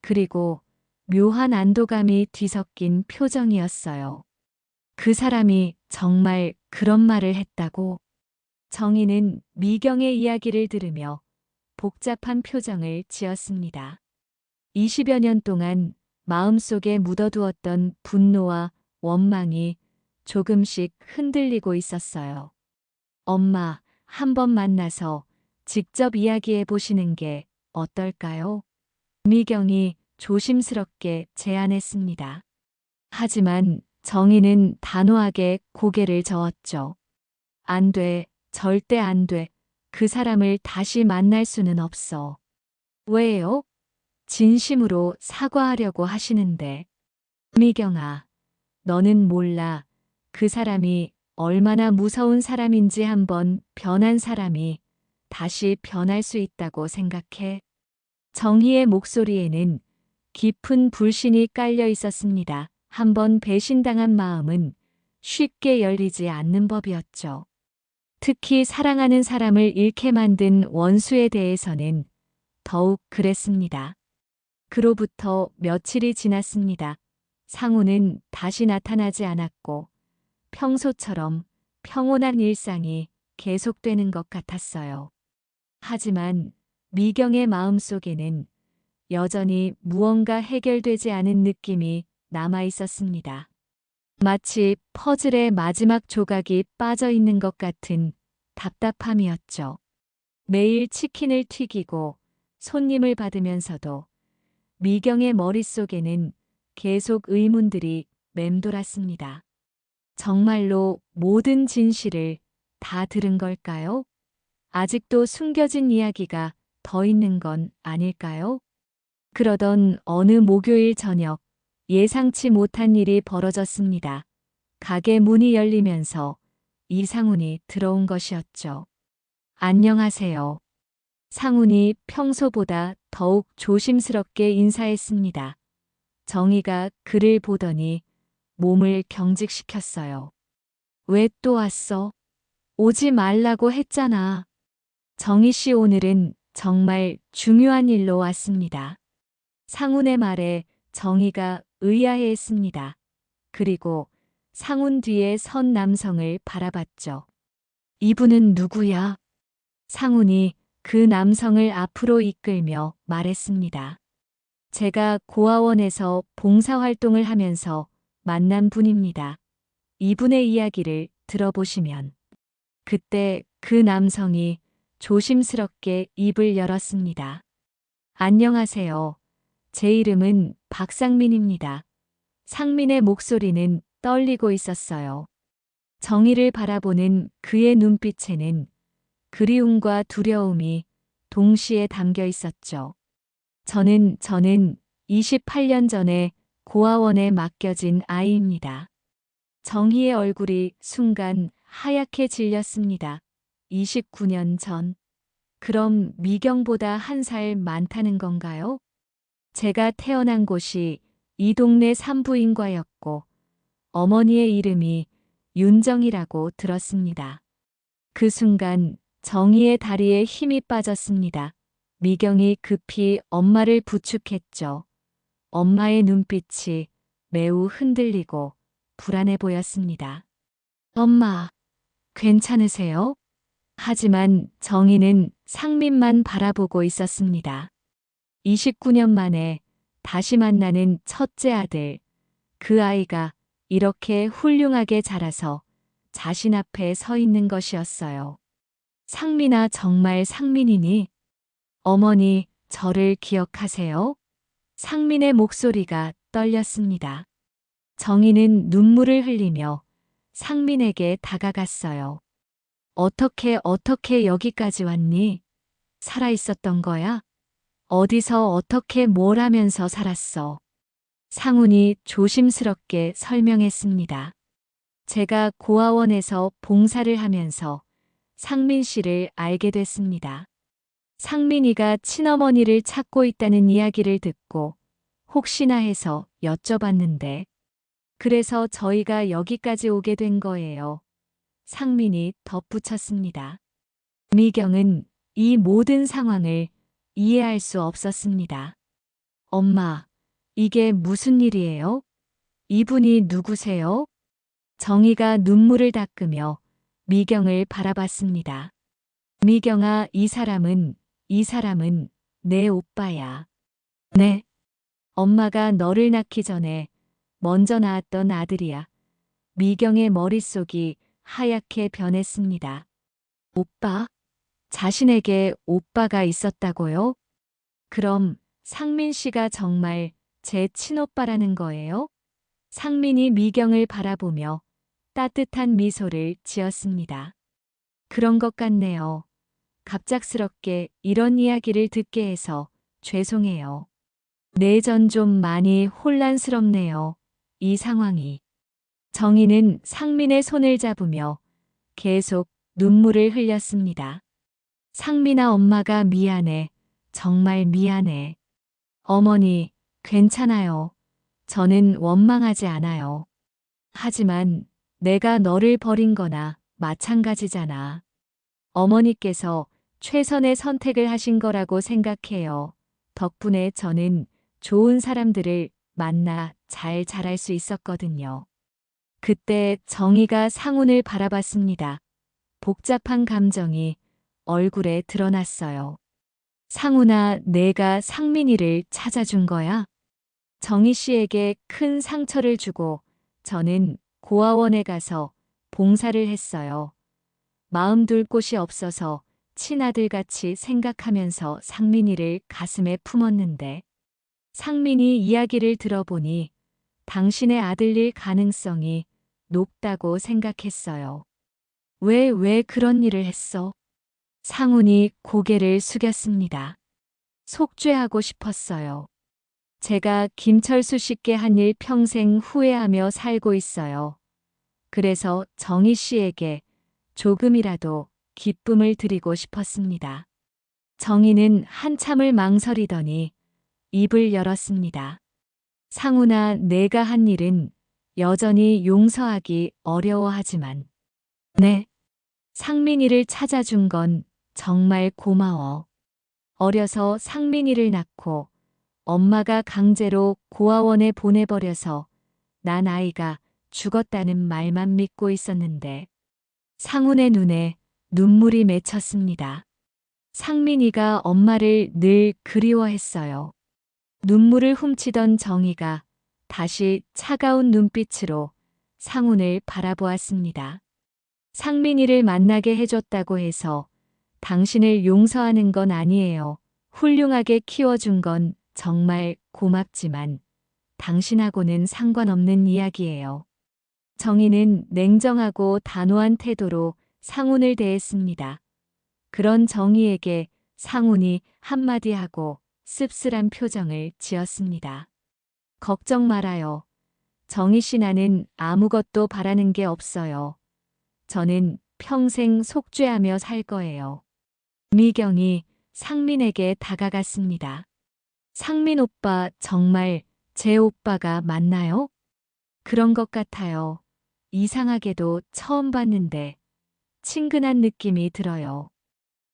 그리고 묘한 안도감이 뒤섞인 표정이었어요. 그 사람이 정말 그런 말을 했다고? 정희는 미경의 이야기를 들으며 복잡한 표정을 지었습니다. 20여 년 동안 마음속에 묻어두었던 분노와 원망이 조금씩 흔들리고 있었어요. 엄마, 한번 만나서 직접 이야기해 보시는 게 어떨까요? 미경이 조심스럽게 제안했습니다. 하지만 정희는 단호하게 고개를 저었죠. 안 돼, 절대 안 돼. 그 사람을 다시 만날 수는 없어. 왜요? 진심으로 사과하려고 하시는데. 미경아, 너는 몰라. 그 사람이 얼마나 무서운 사람인지 한번 변한 사람이 다시 변할 수 있다고 생각해. 정희의 목소리에는 깊은 불신이 깔려 있었습니다. 한번 배신당한 마음은 쉽게 열리지 않는 법이었죠. 특히 사랑하는 사람을 잃게 만든 원수에 대해서는 더욱 그랬습니다. 그로부터 며칠이 지났습니다. 상우는 다시 나타나지 않았고 평소처럼 평온한 일상이 계속되는 것 같았어요. 하지만 미경의 마음속에는 여전히 무언가 해결되지 않은 느낌이 남아 있었습니다. 마치 퍼즐의 마지막 조각이 빠져 있는 것 같은 답답함이었죠. 매일 치킨을 튀기고 손님을 받으면서도 미경의 머릿속에는 계속 의문들이 맴돌았습니다. 정말로 모든 진실을 다 들은 걸까요? 아직도 숨겨진 이야기가 더 있는 건 아닐까요? 그러던 어느 목요일 저녁, 예상치 못한 일이 벌어졌습니다. 가게 문이 열리면서 이상훈이 들어온 것이었죠. 안녕하세요. 상훈이 평소보다 더욱 조심스럽게 인사했습니다. 정희가 그를 보더니 몸을 경직시켰어요. 왜 또 왔어? 오지 말라고 했잖아. 정희 씨 오늘은 정말 중요한 일로 왔습니다. 상훈의 말에 정희가 의아해했습니다. 그리고 상훈 뒤에 선 남성을 바라봤죠. 이분은 누구야? 상훈이 그 남성을 앞으로 이끌며 말했습니다. 제가 고아원에서 봉사활동을 하면서 만난 분입니다. 이분의 이야기를 들어보시면. 그때 그 남성이 조심스럽게 입을 열었습니다. 안녕하세요. 제 이름은 박상민입니다. 상민의 목소리는 떨리고 있었어요. 정희를 바라보는 그의 눈빛에는 그리움과 두려움이 동시에 담겨 있었죠. 저는 28년 전에 고아원에 맡겨진 아이입니다. 정희의 얼굴이 순간 하얗게 질렸습니다. 29년 전. 그럼 미경보다 한 살 많다는 건가요? 제가 태어난 곳이 이 동네 산부인과였고 어머니의 이름이 윤정이라고 들었습니다. 그 순간 정희의 다리에 힘이 빠졌습니다. 미경이 급히 엄마를 부축했죠. 엄마의 눈빛이 매우 흔들리고 불안해 보였습니다. 엄마, 괜찮으세요? 하지만 정희는 상민만 바라보고 있었습니다. 29년 만에 다시 만나는 첫째 아들, 그 아이가 이렇게 훌륭하게 자라서 자신 앞에 서 있는 것이었어요. 상민아, 정말 상민이니? 어머니, 저를 기억하세요? 상민의 목소리가 떨렸습니다. 정희는 눈물을 흘리며 상민에게 다가갔어요. 어떻게 여기까지 왔니? 살아 있었던 거야? 어디서 어떻게 뭘 하면서 살았어? 상훈이 조심스럽게 설명했습니다. 제가 고아원에서 봉사를 하면서 상민 씨를 알게 됐습니다. 상민이가 친어머니를 찾고 있다는 이야기를 듣고 혹시나 해서 여쭤봤는데 그래서 저희가 여기까지 오게 된 거예요. 상민이 덧붙였습니다. 미경은 이 모든 상황을 이해할 수 없었습니다. 엄마, 이게 무슨 일이에요? 이분이 누구세요? 정희가 눈물을 닦으며 미경을 바라봤습니다. 미경아, 이 사람은 내 오빠야. 네. 엄마가 너를 낳기 전에 먼저 낳았던 아들이야. 미경의 머릿속이 하얗게 변했습니다. 오빠? 자신에게 오빠가 있었다고요? 그럼 상민 씨가 정말 제 친오빠라는 거예요? 상민이 미경을 바라보며 따뜻한 미소를 지었습니다. 그런 것 같네요. 갑작스럽게 이런 이야기를 듣게 해서 죄송해요. 내전 좀 많이 혼란스럽네요. 이 상황이. 정희는 상민의 손을 잡으며 계속 눈물을 흘렸습니다. 상민아, 엄마가 미안해. 정말 미안해. 어머니, 괜찮아요. 저는 원망하지 않아요. 하지만 내가 너를 버린 거나 마찬가지잖아. 어머니께서 최선의 선택을 하신 거라고 생각해요. 덕분에 저는 좋은 사람들을 만나 잘 자랄 수 있었거든요. 그때 정희가 상훈을 바라봤습니다. 복잡한 감정이 얼굴에 드러났어요. 상훈아, 내가 상민이를 찾아준 거야? 정희 씨에게 큰 상처를 주고 저는 고아원에 가서 봉사를 했어요. 마음 둘 곳이 없어서 친아들같이 생각하면서 상민이를 가슴에 품었는데 상민이 이야기를 들어보니 당신의 아들일 가능성이 높다고 생각했어요. 왜 그런 일을 했어? 상훈이 고개를 숙였습니다. 속죄하고 싶었어요. 제가 김철수 씨께 한 일 평생 후회하며 살고 있어요. 그래서 정희 씨에게 조금이라도 기쁨을 드리고 싶었습니다. 정희는 한참을 망설이더니 입을 열었습니다. 상훈아, 내가 한 일은 여전히 용서하기 어려워하지만 네, 상민이를 찾아준 건 정말 고마워. 어려서 상민이를 낳고 엄마가 강제로 고아원에 보내버려서 난 아이가 죽었다는 말만 믿고 있었는데 상훈의 눈에 눈물이 맺혔습니다. 상민이가 엄마를 늘 그리워했어요. 눈물을 훔치던 정희가 다시 차가운 눈빛으로 상훈을 바라보았습니다. 상민이를 만나게 해줬다고 해서 당신을 용서하는 건 아니에요. 훌륭하게 키워준 건 정말 고맙지만 당신하고는 상관없는 이야기예요. 정희는 냉정하고 단호한 태도로 상훈을 대했습니다. 그런 정희에게 상훈이 한마디 하고 씁쓸한 표정을 지었습니다. 걱정 말아요. 정희 씨, 나는 아무것도 바라는 게 없어요. 저는 평생 속죄하며 살 거예요. 미경이 상민에게 다가갔습니다. 상민 오빠, 정말 제 오빠가 맞나요? 그런 것 같아요. 이상하게도 처음 봤는데 친근한 느낌이 들어요.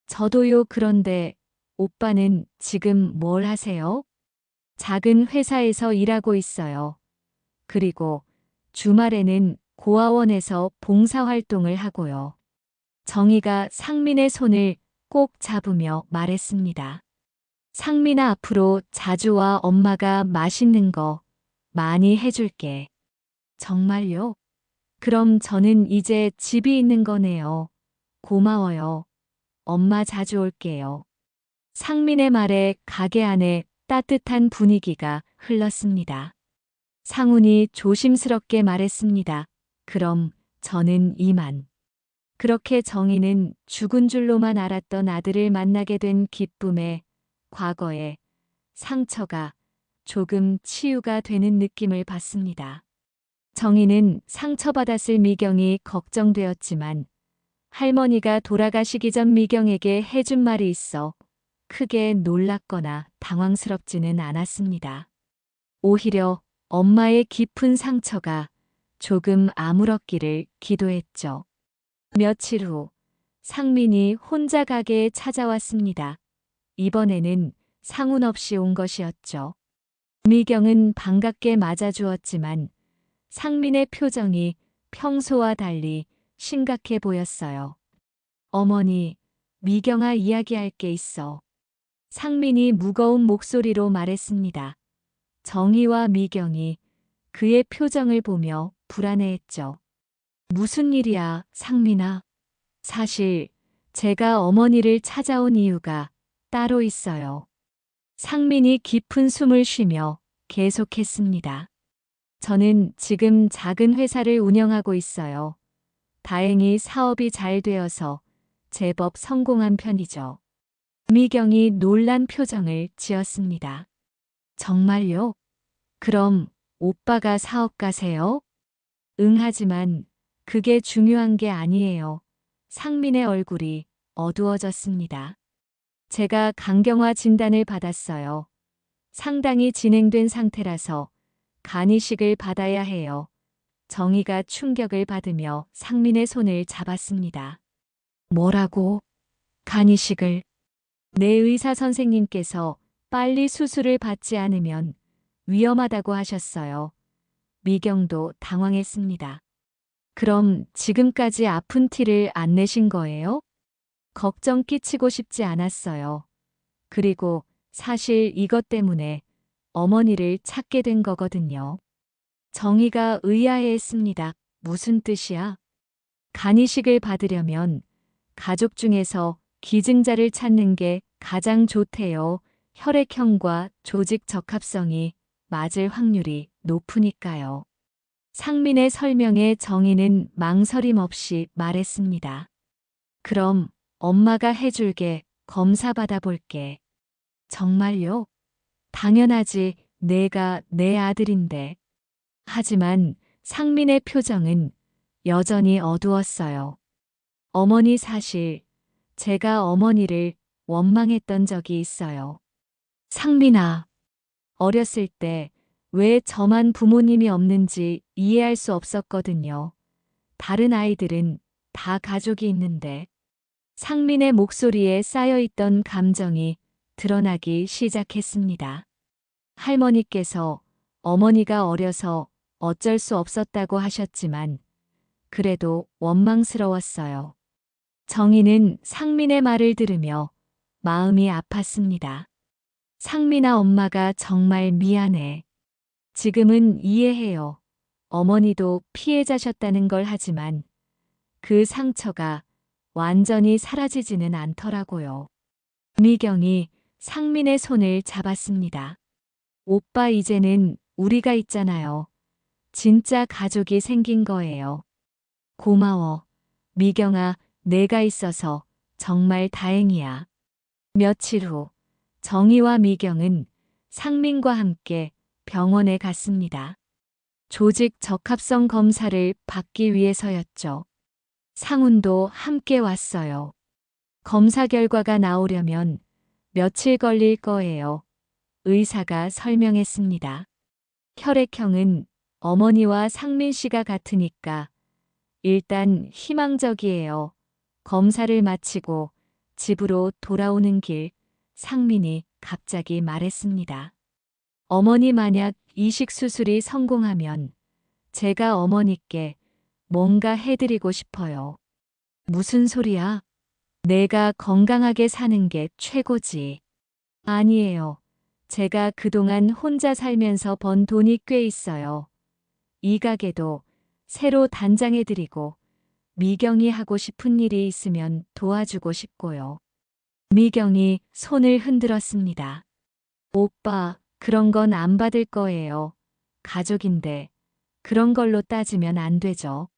저도요. 그런데 오빠는 지금 뭘 하세요? 작은 회사에서 일하고 있어요. 그리고 주말에는 고아원에서 봉사활동을 하고요. 정희가 상민의 손을 꼭 잡으며 말했습니다. 상민아, 앞으로 자주 와. 엄마가 맛있는 거 많이 해줄게. 정말요? 그럼 저는 이제 집이 있는 거네요. 고마워요. 엄마 자주 올게요. 상민의 말에 가게 안에 따뜻한 분위기가 흘렀습니다. 상훈이 조심스럽게 말했습니다. 그럼 저는 이만. 그렇게 정희는 죽은 줄로만 알았던 아들을 만나게 된 기쁨에 과거의 상처가 조금 치유가 되는 느낌을 받습니다. 정희는 상처받았을 미경이 걱정되었지만 할머니가 돌아가시기 전 미경에게 해준 말이 있어 크게 놀랐거나 당황스럽지는 않았습니다. 오히려 엄마의 깊은 상처가 조금 아물었기를 기도했죠. 며칠 후 상민이 혼자 가게에 찾아왔습니다. 이번에는 상훈 없이 온 것이었죠. 미경은 반갑게 맞아주었지만 상민의 표정이 평소와 달리 심각해 보였어요. 어머니, 미경아, 이야기할 게 있어. 상민이 무거운 목소리로 말했습니다. 정희와 미경이 그의 표정을 보며 불안해했죠. 무슨 일이야, 상민아? 사실 제가 어머니를 찾아온 이유가 따로 있어요. 상민이 깊은 숨을 쉬며 계속했습니다. 저는 지금 작은 회사를 운영하고 있어요. 다행히 사업이 잘 되어서 제법 성공한 편이죠. 미경이 놀란 표정을 지었습니다. 정말요? 그럼 오빠가 사업가세요? 응, 하지만 그게 중요한 게 아니에요. 상민의 얼굴이 어두워졌습니다. 제가 강경화 진단을 받았어요. 상당히 진행된 상태라서 간이식을 받아야 해요. 정희가 충격을 받으며 상민의 손을 잡았습니다. 뭐라고? 간이식을? 내 의사 선생님께서 빨리 수술을 받지 않으면 위험하다고 하셨어요. 미경도 당황했습니다. 그럼 지금까지 아픈 티를 안 내신 거예요? 걱정 끼치고 싶지 않았어요. 그리고 사실 이것 때문에 어머니를 찾게 된 거거든요. 정희가 의아해했습니다. 무슨 뜻이야? 간이식을 받으려면 가족 중에서 기증자를 찾는 게 가장 좋대요. 혈액형과 조직 적합성이 맞을 확률이 높으니까요. 상민의 설명에 정희는 망설임 없이 말했습니다. 그럼 엄마가 해줄게. 검사 받아볼게. 정말요? 당연하지. 내가 내 아들인데. 하지만 상민의 표정은 여전히 어두웠어요. 어머니 사실 제가 어머니를 원망했던 적이 있어요. 상민아, 어렸을 때 왜 저만 부모님이 없는지 이해할 수 없었거든요. 다른 아이들은 다 가족이 있는데. 상민의 목소리에 쌓여있던 감정이 드러나기 시작했습니다. 할머니께서 어머니가 어려서 어쩔 수 없었다고 하셨지만 그래도 원망스러웠어요. 정희는 상민의 말을 들으며 마음이 아팠습니다. 상민아, 엄마가 정말 미안해. 지금은 이해해요. 어머니도 피해자셨다는 걸. 하지만 그 상처가 완전히 사라지지는 않더라고요. 미경이 상민의 손을 잡았습니다. 오빠, 이제는 우리가 있잖아요. 진짜 가족이 생긴 거예요. 고마워. 미경아, 내가 있어서 정말 다행이야. 며칠 후 정희와 미경은 상민과 함께 병원에 갔습니다. 조직 적합성 검사를 받기 위해서였죠. 상훈도 함께 왔어요. 검사 결과가 나오려면 며칠 걸릴 거예요. 의사가 설명했습니다. 혈액형은 어머니와 상민 씨가 같으니까 일단 희망적이에요. 검사를 마치고 집으로 돌아오는 길, 상민이 갑자기 말했습니다. 어머니, 만약 이식 수술이 성공하면 제가 어머니께 뭔가 해드리고 싶어요. 무슨 소리야? 내가 건강하게 사는 게 최고지. 아니에요. 제가 그동안 혼자 살면서 번 돈이 꽤 있어요. 이 가게도 새로 단장해드리고 미경이 하고 싶은 일이 있으면 도와주고 싶고요. 미경이 손을 흔들었습니다. 오빠, 그런 건 안 받을 거예요. 가족인데 그런 걸로 따지면 안 되죠.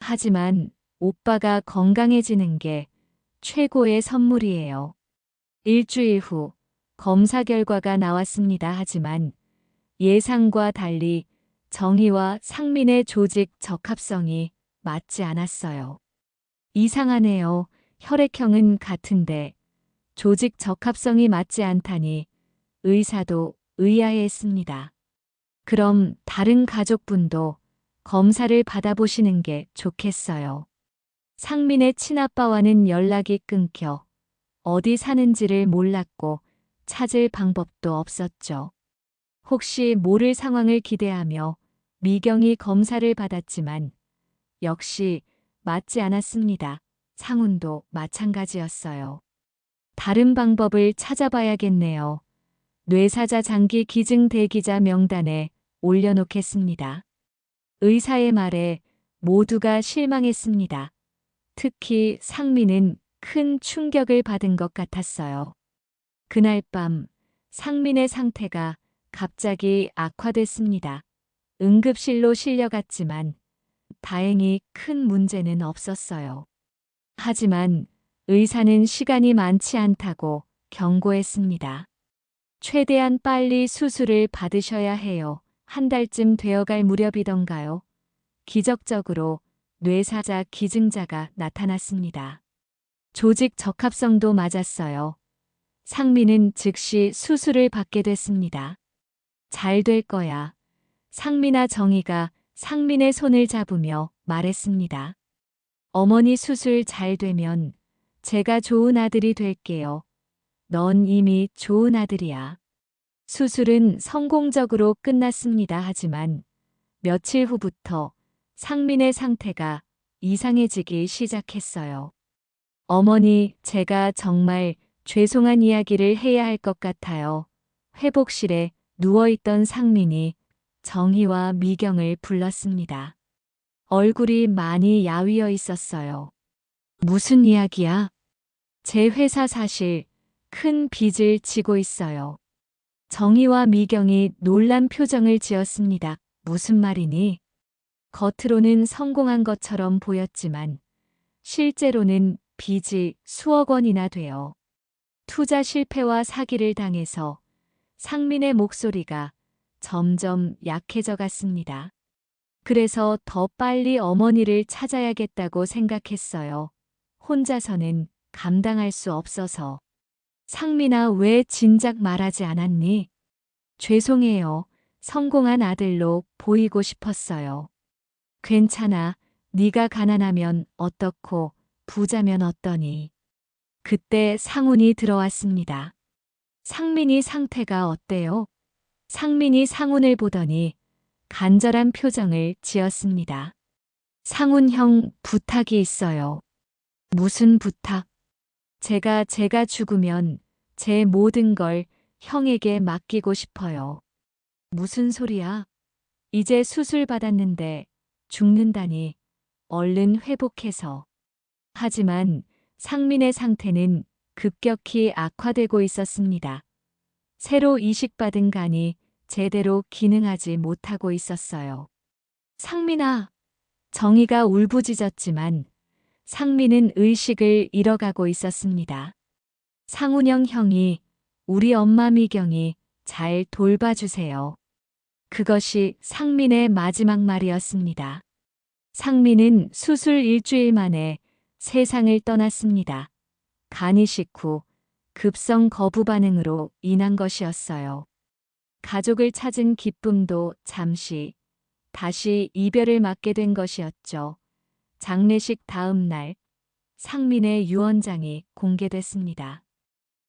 하지만 오빠가 건강해지는 게 최고의 선물이에요. 일주일 후 검사 결과가 나왔습니다. 하지만 예상과 달리 정희와 상민의 조직 적합성이 맞지 않았어요. 이상하네요. 혈액형은 같은데 조직 적합성이 맞지 않다니 의사도 의아해했습니다. 그럼 다른 가족분도 검사를 받아보시는 게 좋겠어요. 상민의 친아빠와는 연락이 끊겨 어디 사는지를 몰랐고 찾을 방법도 없었죠. 혹시 모를 상황을 기대하며 미경이 검사를 받았지만 역시 맞지 않았습니다. 상훈도 마찬가지였어요. 다른 방법을 찾아봐야겠네요. 뇌사자 장기 기증 대기자 명단에 올려놓겠습니다. 의사의 말에 모두가 실망했습니다. 특히 상민은 큰 충격을 받은 것 같았어요. 그날 밤 상민의 상태가 갑자기 악화됐습니다. 응급실로 실려갔지만 다행히 큰 문제는 없었어요. 하지만 의사는 시간이 많지 않다고 경고했습니다. 최대한 빨리 수술을 받으셔야 해요. 한 달쯤 되어갈 무렵이던가요. 기적적으로 뇌사자 기증자가 나타났습니다. 조직 적합성도 맞았어요. 상민은 즉시 수술을 받게 됐습니다. 잘 될 거야. 상민아, 정희가 상민의 손을 잡으며 말했습니다. 어머니 수술 잘 되면 제가 좋은 아들이 될게요. 넌 이미 좋은 아들이야. 수술은 성공적으로 끝났습니다. 하지만 며칠 후부터 상민의 상태가 이상해지기 시작했어요. 어머니, 제가 정말 죄송한 이야기를 해야 할 것 같아요. 회복실에 누워있던 상민이 정희와 미경을 불렀습니다. 얼굴이 많이 야위어 있었어요. 무슨 이야기야? 제 회사 사실 큰 빚을 지고 있어요. 정희와 미경이 놀란 표정을 지었습니다. 무슨 말이니? 겉으로는 성공한 것처럼 보였지만 실제로는 빚이 수억 원이나 돼요. 투자 실패와 사기를 당해서 상민의 목소리가 점점 약해져 갔습니다. 그래서 더 빨리 어머니를 찾아야겠다고 생각했어요. 혼자서는 감당할 수 없어서. 상민아, 왜 진작 말하지 않았니? 죄송해요. 성공한 아들로 보이고 싶었어요. 괜찮아. 네가 가난하면 어떻고 부자면 어떠니. 그때 상훈이 들어왔습니다. 상민이 상태가 어때요? 상민이 상훈을 보더니 간절한 표정을 지었습니다. 상훈 형, 부탁이 있어요. 무슨 부탁? 제가 죽으면 제 모든 걸 형에게 맡기고 싶어요. 무슨 소리야? 이제 수술 받았는데 죽는다니. 얼른 회복해서. 하지만 상민의 상태는 급격히 악화되고 있었습니다. 새로 이식받은 간이 제대로 기능하지 못하고 있었어요. 상민아, 정희가 울부짖었지만 상민은 의식을 잃어가고 있었습니다. 상훈영 형이, 우리 엄마 미경이 잘 돌봐주세요. 그것이 상민의 마지막 말이었습니다. 상민은 수술 일주일 만에 세상을 떠났습니다. 간이식 후 급성 거부 반응으로 인한 것이었어요. 가족을 찾은 기쁨도 잠시, 다시 이별을 맞게 된 것이었죠. 장례식 다음 날, 상민의 유언장이 공개됐습니다.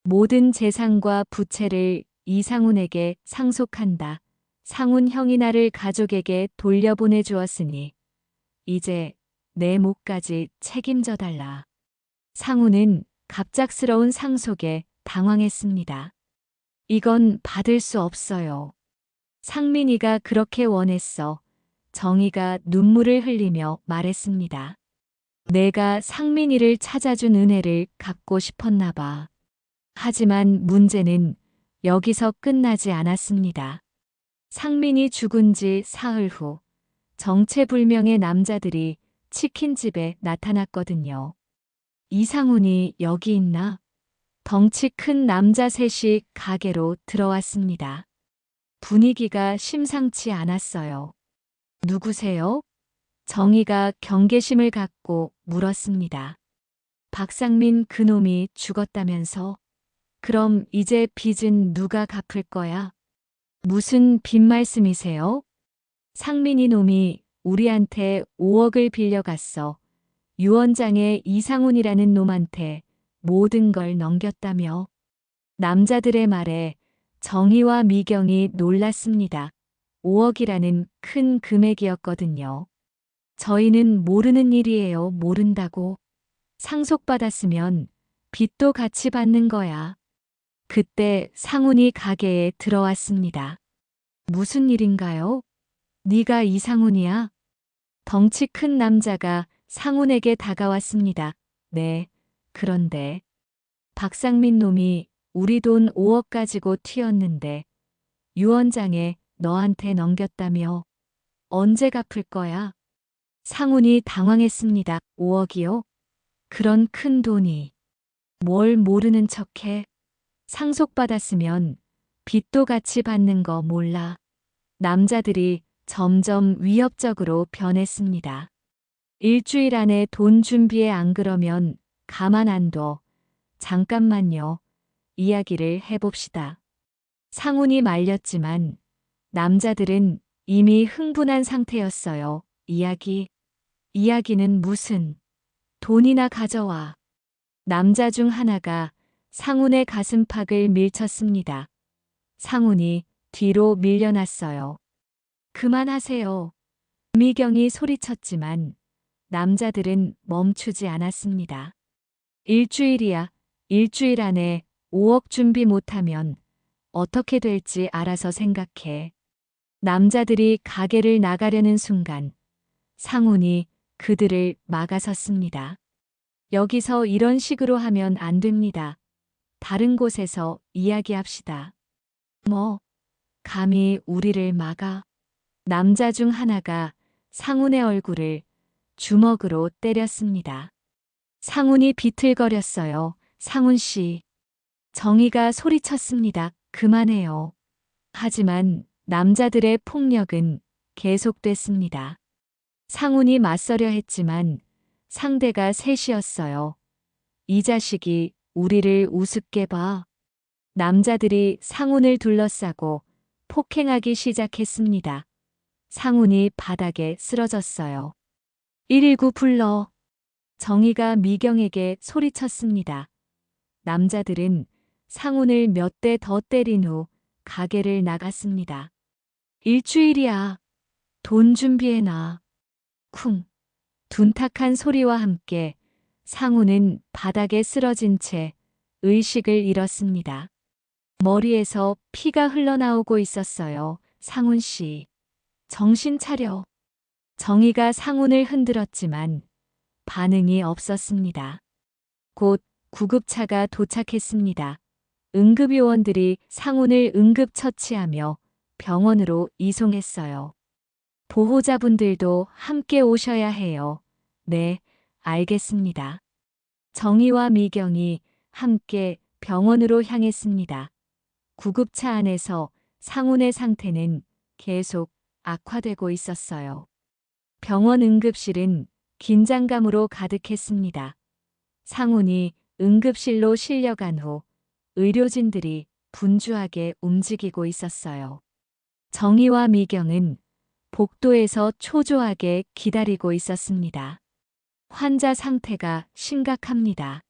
모든 재산과 부채를 이상훈에게 상속한다. 상훈 형이 나를 가족에게 돌려보내 주었으니 이제 내 몫까지 책임져 달라. 상훈은 갑작스러운 상속에 당황했습니다. 이건 받을 수 없어요. 상민이가 그렇게 원했어. 정희가 눈물을 흘리며 말했습니다. 내가 상민이를 찾아준 은혜를 갚고 싶었나 봐. 하지만 문제는 여기서 끝나지 않았습니다. 상민이 죽은 지 사흘 후 정체불명의 남자들이 치킨집에 나타났거든요. 이상훈이 여기 있나? 덩치 큰 남자 셋이 가게로 들어왔습니다. 분위기가 심상치 않았어요. 누구세요? 정희가 경계심을 갖고 물었습니다. 박상민 그놈이 죽었다면서? 그럼 이제 빚은 누가 갚을 거야? 무슨 빚 말씀이세요? 상민이 놈이 우리한테 5억을 빌려갔어. 유언장에 이상훈이라는 놈한테 모든 걸 넘겼다며. 남자들의 말에 정희와 미경이 놀랐습니다. 5억이라는 큰 금액이었거든요. 저희는 모르는 일이에요. 모른다고. 상속받았으면 빚도 같이 받는 거야. 그때 상훈이 가게에 들어왔습니다. 무슨 일인가요? 네가 이상훈이야? 덩치 큰 남자가 상훈에게 다가왔습니다. 네, 그런데 박상민 놈이 우리 돈 5억 가지고 튀었는데 유언장에 너한테 넘겼다며. 언제 갚을 거야? 상훈이 당황했습니다. 5억이요? 그런 큰 돈이. 뭘 모르는 척해? 상속받았으면 빚도 같이 받는 거 몰라. 남자들이 점점 위협적으로 변했습니다. 일주일 안에 돈 준비해, 안 그러면 가만 안 둬. 잠깐만요. 이야기를 해봅시다. 상훈이 말렸지만 남자들은 이미 흥분한 상태였어요. 이야기는 무슨 돈이나 가져와. 남자 중 하나가 상훈의 가슴팍을 밀쳤습니다. 상훈이 뒤로 밀려났어요. 그만하세요. 미경이 소리쳤지만 남자들은 멈추지 않았습니다. 일주일이야. 일주일 안에 5억 준비 못하면 어떻게 될지 알아서 생각해. 남자들이 가게를 나가려는 순간 상훈이 그들을 막아섰습니다. 여기서 이런 식으로 하면 안 됩니다. 다른 곳에서 이야기합시다. 뭐, 감히 우리를 막아? 남자 중 하나가 상훈의 얼굴을 주먹으로 때렸습니다. 상훈이 비틀거렸어요. 상훈 씨. 정희가 소리쳤습니다. 그만해요. 하지만 남자들의 폭력은 계속됐습니다. 상훈이 맞서려 했지만 상대가 셋이었어요. 이 자식이 우리를 우습게 봐. 남자들이 상훈을 둘러싸고 폭행하기 시작했습니다. 상훈이 바닥에 쓰러졌어요. 119 불러. 정희가 미경에게 소리쳤습니다. 남자들은 상훈을 몇 대 더 때린 후 가게를 나갔습니다. 일주일이야. 돈 준비해놔. 쿵. 둔탁한 소리와 함께 상훈은 바닥에 쓰러진 채 의식을 잃었습니다. 머리에서 피가 흘러나오고 있었어요. 상훈 씨. 정신 차려. 정희가 상훈을 흔들었지만 반응이 없었습니다. 곧 구급차가 도착했습니다. 응급요원들이 상훈을 응급처치하며 병원으로 이송했어요. 보호자분들도 함께 오셔야 해요. 네, 알겠습니다. 정희와 미경이 함께 병원으로 향했습니다. 구급차 안에서 상훈의 상태는 계속 악화되고 있었어요. 병원 응급실은 긴장감으로 가득했습니다. 상훈이 응급실로 실려간 후 의료진들이 분주하게 움직이고 있었어요. 정희와 미경은 복도에서 초조하게 기다리고 있었습니다. 환자 상태가 심각합니다.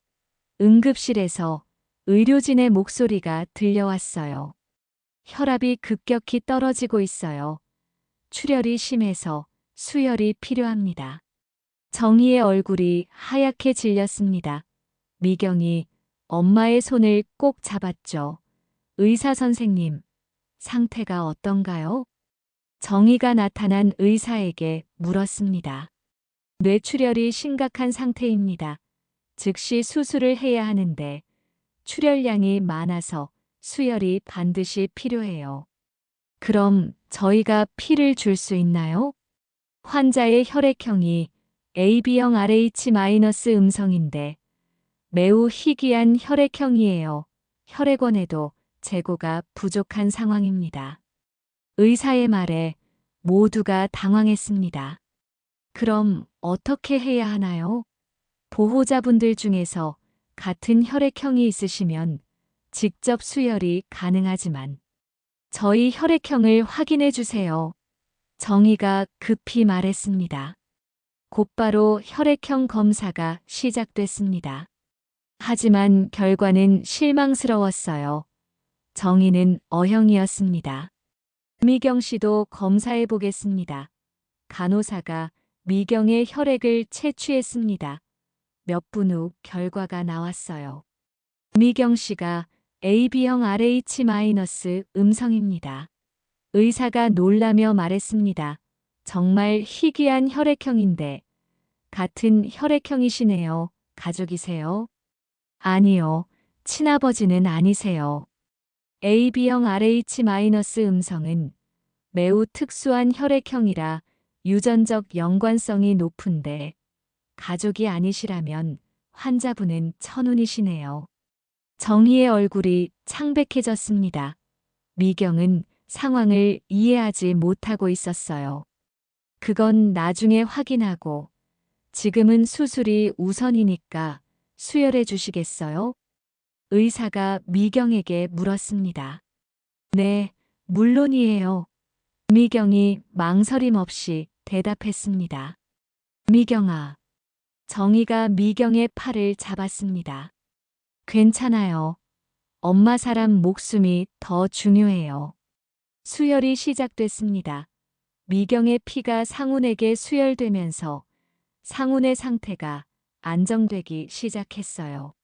응급실에서 의료진의 목소리가 들려왔어요. 혈압이 급격히 떨어지고 있어요. 출혈이 심해서 수혈이 필요합니다. 정희의 얼굴이 하얗게 질렸습니다. 미경이 엄마의 손을 꼭 잡았죠. 의사 선생님, 상태가 어떤가요? 정희가 나타난 의사에게 물었습니다. 뇌출혈이 심각한 상태입니다. 즉시 수술을 해야 하는데 출혈량이 많아서 수혈이 반드시 필요해요. 그럼 저희가 피를 줄 수 있나요? 환자의 혈액형이 AB형 RH- 음성인데 매우 희귀한 혈액형이에요. 혈액원에도 재고가 부족한 상황입니다. 의사의 말에 모두가 당황했습니다. 그럼 어떻게 해야 하나요? 보호자분들 중에서 같은 혈액형이 있으시면 직접 수혈이 가능하지만 저희 혈액형을 확인해 주세요. 정희가 급히 말했습니다. 곧바로 혈액형 검사가 시작됐습니다. 하지만 결과는 실망스러웠어요. 정희는 O형이었습니다. 미경 씨도 검사해 보겠습니다. 간호사가 미경의 혈액을 채취했습니다. 몇 분 후 결과가 나왔어요. 미경 씨가 AB형 RH- 음성입니다. 의사가 놀라며 말했습니다. 정말 희귀한 혈액형인데 같은 혈액형이시네요. 가족이세요? 아니요. 친아버지는 아니세요. AB형 RH- 음성은 매우 특수한 혈액형이라 유전적 연관성이 높은데 가족이 아니시라면 환자분은 천운이시네요. 정희의 얼굴이 창백해졌습니다. 미경은 상황을 이해하지 못하고 있었어요. 그건 나중에 확인하고 지금은 수술이 우선이니까 수혈해 주시겠어요? 의사가 미경에게 물었습니다. 네, 물론이에요. 미경이 망설임 없이 대답했습니다. 미경아. 정희가 미경의 팔을 잡았습니다. 괜찮아요. 엄마 사람 목숨이 더 중요해요. 수혈이 시작됐습니다. 미경의 피가 상훈에게 수혈되면서 상훈의 상태가 안정되기 시작했어요.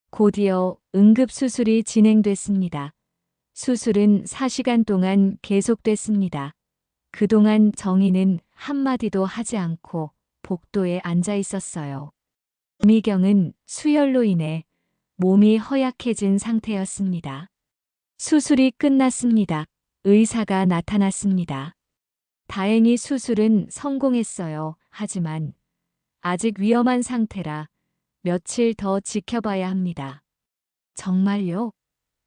곧이어 응급수술이 진행됐습니다. 수술은 4시간 동안 계속됐습니다. 그동안 정희는 한마디도 하지 않고 복도에 앉아 있었어요. 미경은 수혈로 인해 몸이 허약해진 상태였습니다. 수술이 끝났습니다. 의사가 나타났습니다. 다행히 수술은 성공했어요. 하지만 아직 위험한 상태라 며칠 더 지켜봐야 합니다. 정말요?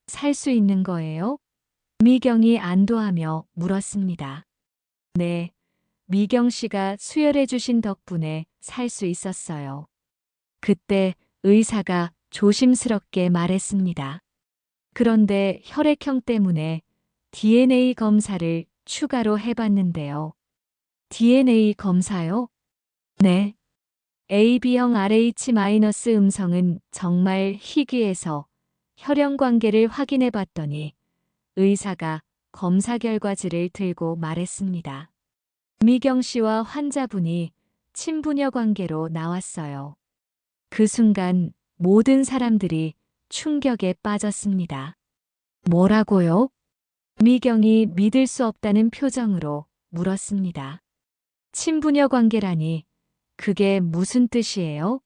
살 수 있는 거예요? 미경이 안도하며 물었습니다. 네, 미경 씨가 수혈해 주신 덕분에 살 수 있었어요. 그때 의사가 조심스럽게 말했습니다. 그런데 혈액형 때문에 DNA 검사를 추가로 해봤는데요. DNA 검사요? 네. AB형 RH- 음성은 정말 희귀해서 혈연 관계를 확인해 봤더니 의사가 검사 결과지를 들고 말했습니다. 미경 씨와 환자분이 친부녀 관계로 나왔어요. 그 순간 모든 사람들이 충격에 빠졌습니다. 뭐라고요? 미경이 믿을 수 없다는 표정으로 물었습니다. 친부녀 관계라니 그게 무슨 뜻이에요?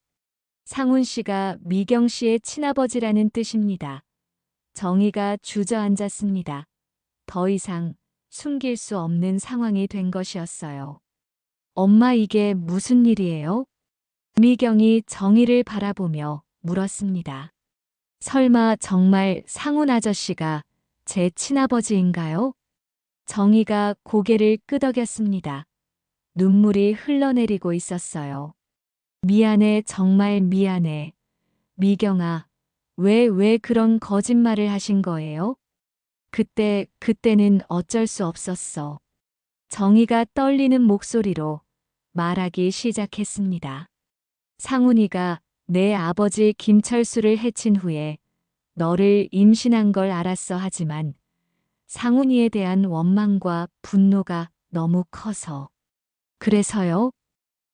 상훈 씨가 미경 씨의 친아버지라는 뜻입니다. 정희가 주저앉았습니다. 더 이상 숨길 수 없는 상황이 된 것이었어요. 엄마 이게 무슨 일이에요? 미경이 정희를 바라보며 물었습니다. 설마 정말 상훈 아저씨가 제 친아버지인가요? 정희가 고개를 끄덕였습니다. 눈물이 흘러내리고 있었어요. 미안해, 정말 미안해. 미경아, 왜 그런 거짓말을 하신 거예요? 그때는 어쩔 수 없었어. 정희가 떨리는 목소리로 말하기 시작했습니다. 상훈이가 내 아버지 김철수를 해친 후에 너를 임신한 걸 알았어. 하지만 상훈이에 대한 원망과 분노가 너무 커서. 그래서요?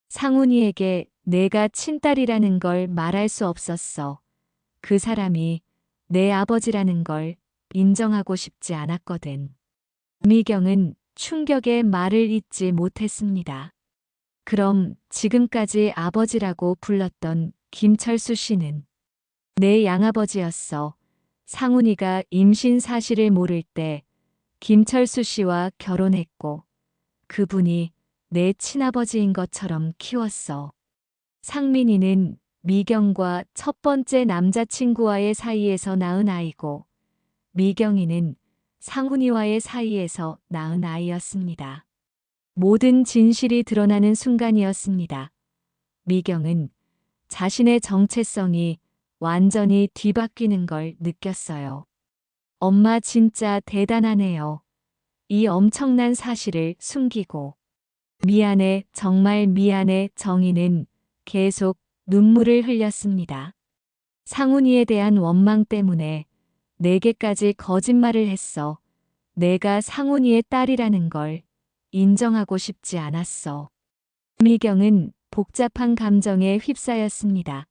상훈이에게 내가 친딸이라는 걸 말할 수 없었어. 그 사람이 내 아버지라는 걸 인정하고 싶지 않았거든. 미경은 충격에 말을 잇지 못했습니다. 그럼 지금까지 아버지라고 불렀던 김철수 씨는 내 양아버지였어. 상훈이가 임신 사실을 모를 때 김철수 씨와 결혼했고 그분이 내 친아버지인 것처럼 키웠어. 상민이는 미경과 첫 번째 남자친구와의 사이에서 낳은 아이고 미경이는 상훈이와의 사이에서 낳은 아이였습니다. 모든 진실이 드러나는 순간이었습니다. 미경은 자신의 정체성이 완전히 뒤바뀌는 걸 느꼈어요. 엄마 진짜 대단하네요. 이 엄청난 사실을 숨기고. 미안해, 정말 미안해. 정희는 계속 눈물을 흘렸습니다. 상훈이에 대한 원망 때문에 내게까지 거짓말을 했어. 내가 상훈이의 딸이라는 걸 인정하고 싶지 않았어. 미경은 복잡한 감정에 휩싸였습니다.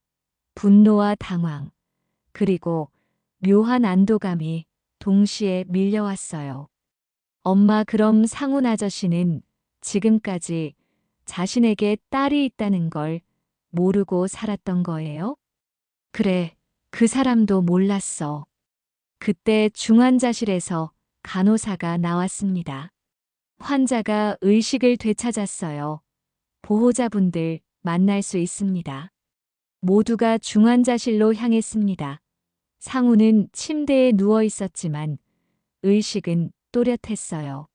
분노와 당황, 그리고 묘한 안도감이 동시에 밀려왔어요. 엄마, 그럼 상훈 아저씨는 지금까지 자신에게 딸이 있다는 걸 모르고 살았던 거예요? 그래, 그 사람도 몰랐어. 그때 중환자실에서 간호사가 나왔습니다. 환자가 의식을 되찾았어요. 보호자분들 만날 수 있습니다. 모두가 중환자실로 향했습니다. 상훈은 침대에 누워 있었지만 의식은 또렷했어요.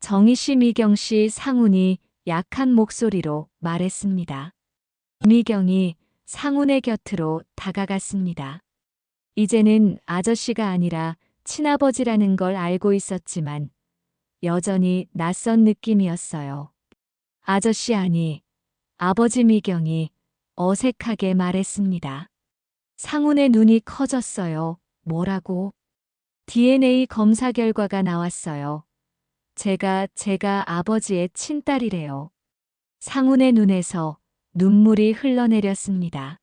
정희 씨, 미경 씨, 상훈이 약한 목소리로 말했습니다. 미경이 상훈의 곁으로 다가갔습니다. 이제는 아저씨가 아니라 친아버지라는 걸 알고 있었지만 여전히 낯선 느낌이었어요. 아저씨 아니, 아버지 미경이 어색하게 말했습니다. 상훈의 눈이 커졌어요. 뭐라고? DNA 검사 결과가 나왔어요. 제가 아버지의 친딸이래요. 상훈의 눈에서 눈물이 흘러내렸습니다.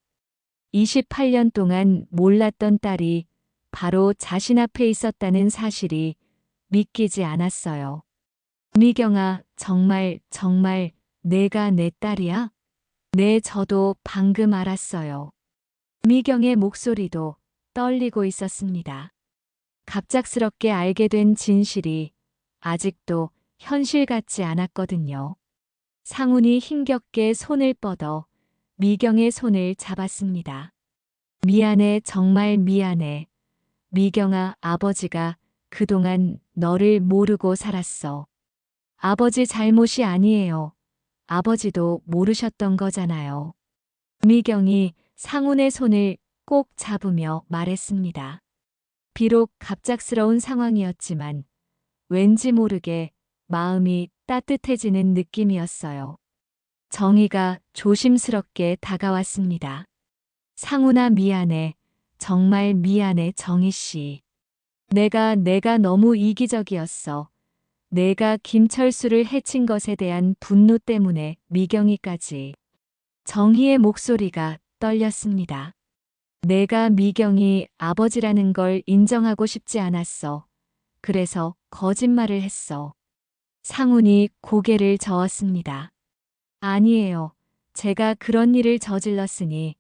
28년 동안 몰랐던 딸이 바로 자신 앞에 있었다는 사실이 믿기지 않았어요. 미경아, 정말 내가 내 딸이야? 네, 저도 방금 알았어요. 미경의 목소리도 떨리고 있었습니다. 갑작스럽게 알게 된 진실이 아직도 현실 같지 않았거든요. 상훈이 힘겹게 손을 뻗어 미경의 손을 잡았습니다. 미안해, 정말 미안해. 미경아, 아버지가 그동안 너를 모르고 살았어. 아버지 잘못이 아니에요. 아버지도 모르셨던 거잖아요. 미경이 상훈의 손을 꼭 잡으며 말했습니다. 비록 갑작스러운 상황이었지만 왠지 모르게 마음이 따뜻해지는 느낌이었어요. 정희가 조심스럽게 다가왔습니다. 상훈아, 미안해. 정말 미안해, 정희 씨. 내가 너무 이기적이었어. 내가 김철수를 해친 것에 대한 분노 때문에 미경이까지. 정희의 목소리가 떨렸습니다. 내가 미경이 아버지라는 걸 인정하고 싶지 않았어. 그래서 거짓말을 했어. 상훈이 고개를 저었습니다. 아니에요. 제가 그런 일을 저질렀으니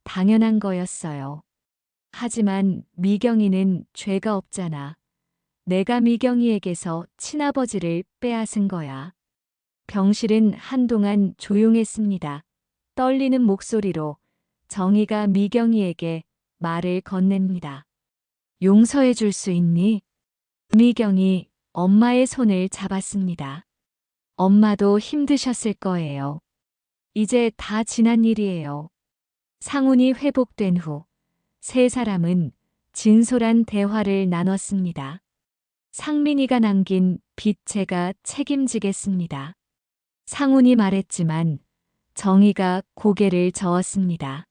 당연한 거였어요. 하지만 미경이는 죄가 없잖아. 내가 미경이에게서 친아버지를 빼앗은 거야. 병실은 한동안 조용했습니다. 떨리는 목소리로 정희가 미경이에게 말을 건넵니다. 용서해 줄 수 있니? 미경이 엄마의 손을 잡았습니다. 엄마도 힘드셨을 거예요. 이제 다 지난 일이에요. 상훈이 회복된 후 세 사람은 진솔한 대화를 나눴습니다. 상민이가 남긴 빚 제가 책임지겠습니다. 상훈이 말했지만 정희가 고개를 저었습니다.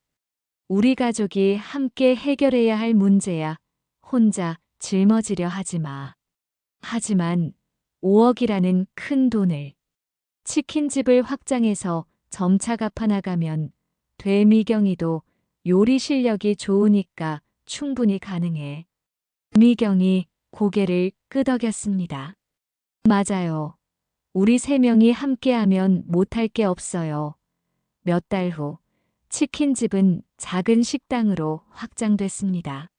우리 가족이 함께 해결해야 할 문제야. 혼자 짊어지려 하지 마. 하지만 5억이라는 큰 돈을 치킨집을 확장해서 점차 갚아나가면 되미경이도 요리 실력이 좋으니까 충분히 가능해. 미경이 고개를 끄덕였습니다. 맞아요. 우리 세 명이 함께하면 못할 게 없어요. 몇 달 후 치킨집은 작은 식당으로 확장됐습니다.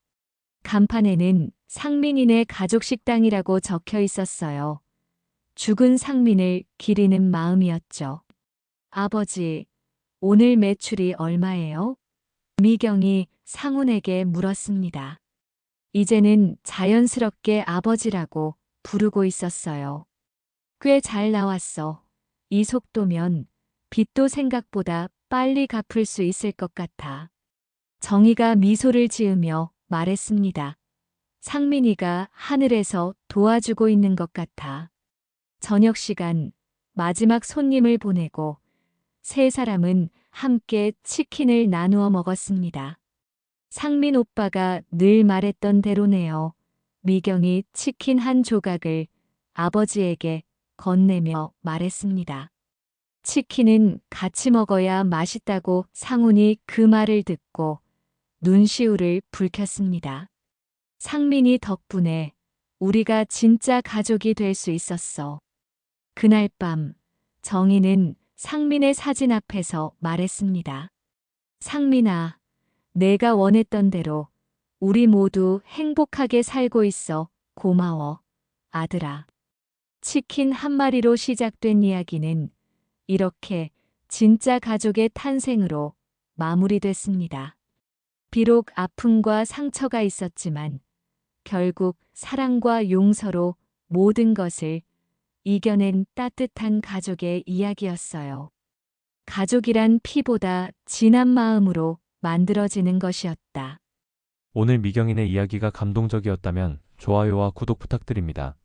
간판에는 상민이네 가족 식당이라고 적혀 있었어요. 죽은 상민을 기리는 마음이었죠. 아버지, 오늘 매출이 얼마예요? 미경이 상훈에게 물었습니다. 이제는 자연스럽게 아버지라고 부르고 있었어요. 꽤 잘 나왔어. 이 속도면 빚도 생각보다 빨리 갚을 수 있을 것 같아. 정희가 미소를 지으며 말했습니다. 상민이가 하늘에서 도와주고 있는 것 같아. 저녁 시간 마지막 손님을 보내고 세 사람은 함께 치킨을 나누어 먹었습니다. 상민 오빠가 늘 말했던 대로네요. 미경이 치킨 한 조각을 아버지에게 건네며 말했습니다. 치킨은 같이 먹어야 맛있다고 상훈이 그 말을 듣고 눈시울을 붉혔습니다. 상민이 덕분에 우리가 진짜 가족이 될 수 있었어. 그날 밤 정희는 상민의 사진 앞에서 말했습니다. 상민아, 내가 원했던 대로 우리 모두 행복하게 살고 있어. 고마워, 아들아. 치킨 한 마리로 시작된 이야기는 이렇게 진짜 가족의 탄생으로 마무리됐습니다. 비록 아픔과 상처가 있었지만 결국 사랑과 용서로 모든 것을 이겨낸 따뜻한 가족의 이야기였어요. 가족이란 피보다 진한 마음으로 만들어지는 것이었다. 오늘 미경인의 이야기가 감동적이었다면 좋아요와 구독 부탁드립니다.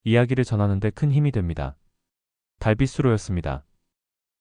이야기를 전하는데 큰 힘이 됩니다. 달빛으로였습니다.